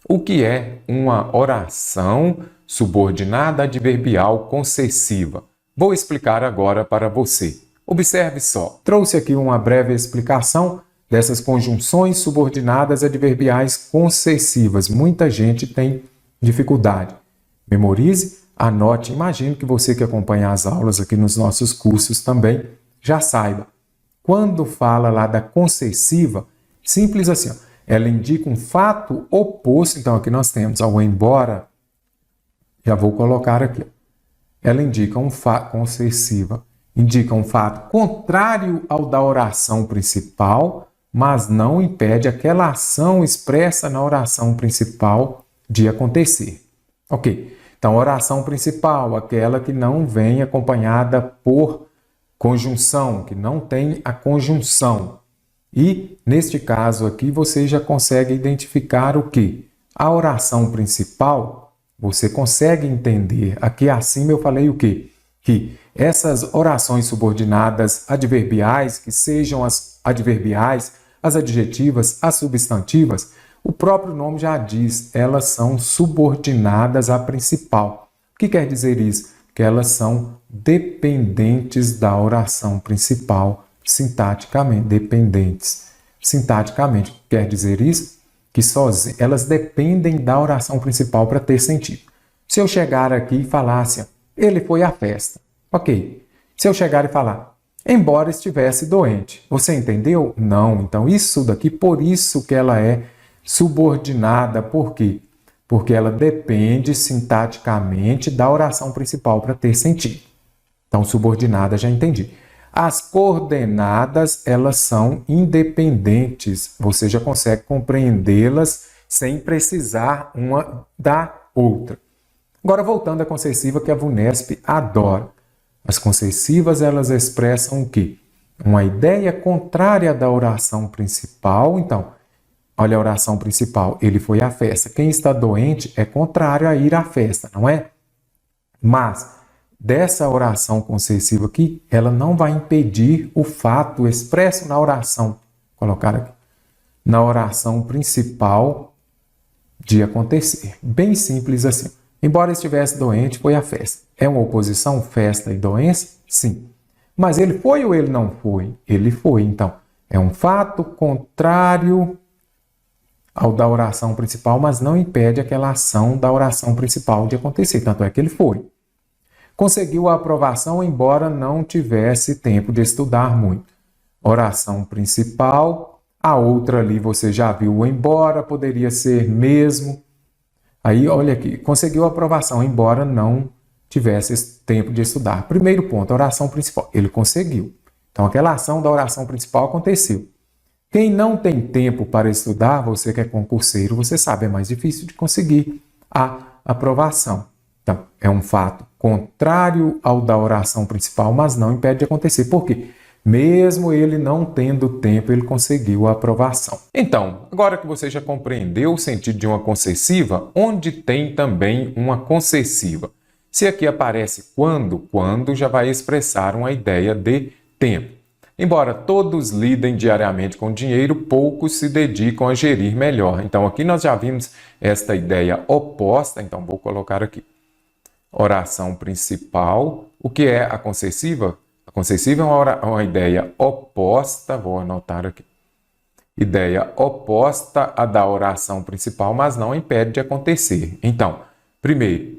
O que é uma oração subordinada adverbial concessiva? Vou explicar agora para você. Observe só. Trouxe aqui uma breve explicação dessas conjunções subordinadas adverbiais concessivas. Muita gente tem dificuldade. Memorize, anote. Imagino que você que acompanha as aulas aqui nos nossos cursos também já saiba. Quando fala lá da concessiva, simples assim, ó, ela indica um fato oposto. Então, aqui nós temos ao embora. Já vou colocar aqui. Ó. Ela indica um fato concessiva. Indica um fato contrário ao da oração principal, mas não impede aquela ação expressa na oração principal de acontecer. Ok. Então, oração principal, aquela que não vem acompanhada por conjunção, que não tem a conjunção. E, neste caso aqui, você já consegue identificar o quê? A oração principal, você consegue entender. Aqui acima eu falei o quê? Que essas orações subordinadas adverbiais, que sejam as adverbiais, as adjetivas, as substantivas, o próprio nome já diz, elas são subordinadas à principal. O que quer dizer isso? Que elas são dependentes da oração principal, sintaticamente, dependentes. Sintaticamente, quer dizer isso? Que elas dependem da oração principal para ter sentido. Se eu chegar aqui e falar assim, ele foi à festa. Ok. Se eu chegar e falar, embora estivesse doente. Você entendeu? Não. Então, isso daqui, por isso que ela é subordinada. Por quê? Porque ela depende sintaticamente da oração principal para ter sentido. Então, subordinada, já entendi. As coordenadas, elas são independentes. Você já consegue compreendê-las sem precisar uma da outra. Agora, voltando à concessiva que a VUNESP adora. As concessivas, elas expressam o quê? Uma ideia contrária da oração principal. Então, olha a oração principal, ele foi à festa. Quem está doente é contrário a ir à festa, não é? Mas, dessa oração concessiva aqui, ela não vai impedir o fato expresso na oração, colocar aqui, na oração principal de acontecer. Bem simples assim. Embora estivesse doente, foi à festa. É uma oposição, festa e doença? Sim. Mas ele foi ou ele não foi? Ele foi. Então, é um fato contrário ao da oração principal, mas não impede aquela ação da oração principal de acontecer. Tanto é que ele foi. Conseguiu a aprovação, embora não tivesse tempo de estudar muito. Oração principal, a outra ali você já viu o embora, poderia ser mesmo. Aí, olha aqui, conseguiu a aprovação, embora não tivesse tempo de estudar. Primeiro ponto, a oração principal. Ele conseguiu. Então, aquela ação da oração principal aconteceu. Quem não tem tempo para estudar, você que é concurseiro, você sabe, é mais difícil de conseguir a aprovação. Então, é um fato contrário ao da oração principal, mas não impede de acontecer. Por quê? Mesmo ele não tendo tempo, ele conseguiu a aprovação. Então, agora que você já compreendeu o sentido de uma concessiva, onde tem também uma concessiva? Se aqui aparece quando já vai expressar uma ideia de tempo. Embora todos lidem diariamente com dinheiro, poucos se dedicam a gerir melhor. Então, aqui nós já vimos esta ideia oposta, então vou colocar aqui. Oração principal. O que é a concessiva? A concessiva é uma ideia oposta, vou anotar aqui. Ideia oposta à da oração principal, mas não impede de acontecer. Então, primeiro,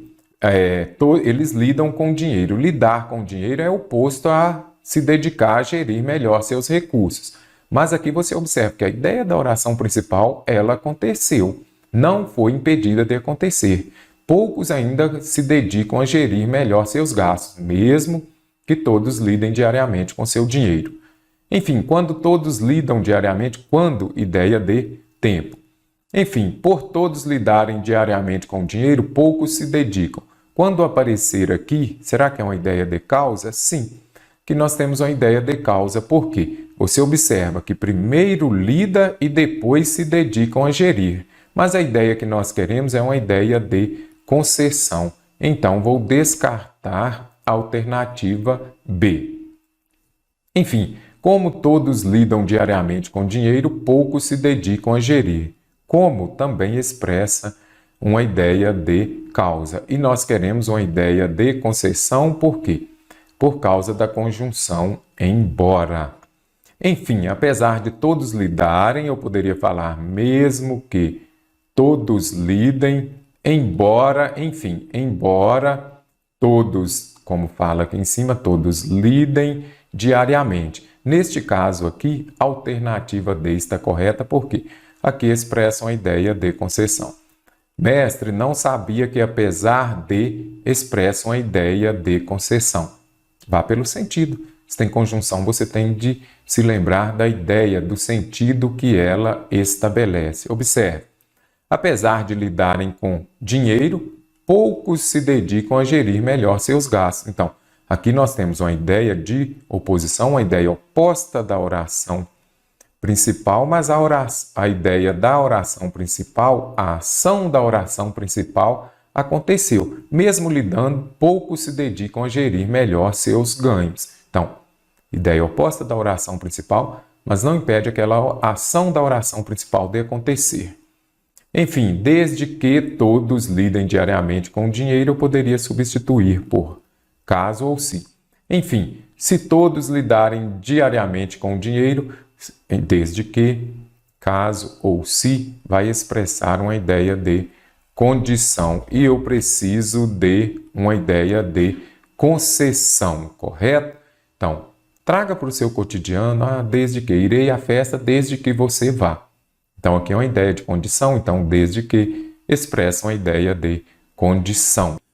eles lidam com dinheiro. Lidar com dinheiro é oposto a se dedicar a gerir melhor seus recursos. Mas aqui você observa que a ideia da oração principal, ela aconteceu. Não foi impedida de acontecer. Poucos ainda se dedicam a gerir melhor seus gastos, mesmo que todos lidem diariamente com seu dinheiro. Enfim, quando todos lidam diariamente, quando ideia de tempo. Enfim, por todos lidarem diariamente com dinheiro, poucos se dedicam. Quando aparecer aqui, será que é uma ideia de causa? Sim, que nós temos uma ideia de causa. Por quê? Você observa que primeiro lida e depois se dedicam a gerir. Mas a ideia que nós queremos é uma ideia de concessão. Então, vou descartar alternativa B. Enfim, como todos lidam diariamente com dinheiro, poucos se dedicam a gerir. Como também expressa uma ideia de causa. E nós queremos uma ideia de concessão, por quê? Por causa da conjunção embora. Enfim, apesar de todos lidarem, eu poderia falar mesmo que todos lidem, embora, enfim, embora todos, como fala aqui em cima, todos lidem diariamente. Neste caso aqui, a alternativa D está correta, porque aqui expressa uma ideia de concessão. Mestre, não sabia que apesar de expressa uma ideia de concessão. Vá pelo sentido. Se tem conjunção, você tem de se lembrar da ideia, do sentido que ela estabelece. Observe. Apesar de lidarem com dinheiro, poucos se dedicam a gerir melhor seus gastos. Então, aqui nós temos uma ideia de oposição, uma ideia oposta da oração principal, mas a ideia da oração principal, a ação da oração principal aconteceu. Mesmo lidando, poucos se dedicam a gerir melhor seus ganhos. Então, ideia oposta da oração principal, mas não impede aquela ação da oração principal de acontecer. Enfim, desde que todos lidem diariamente com o dinheiro, eu poderia substituir por caso ou se. Enfim, se todos lidarem diariamente com o dinheiro, desde que, caso ou se, vai expressar uma ideia de condição. E eu preciso de uma ideia de concessão, correto? Então, traga para o seu cotidiano, desde que irei à festa, desde que você vá. Então, aqui é uma ideia de condição, então, desde que expressa uma ideia de condição.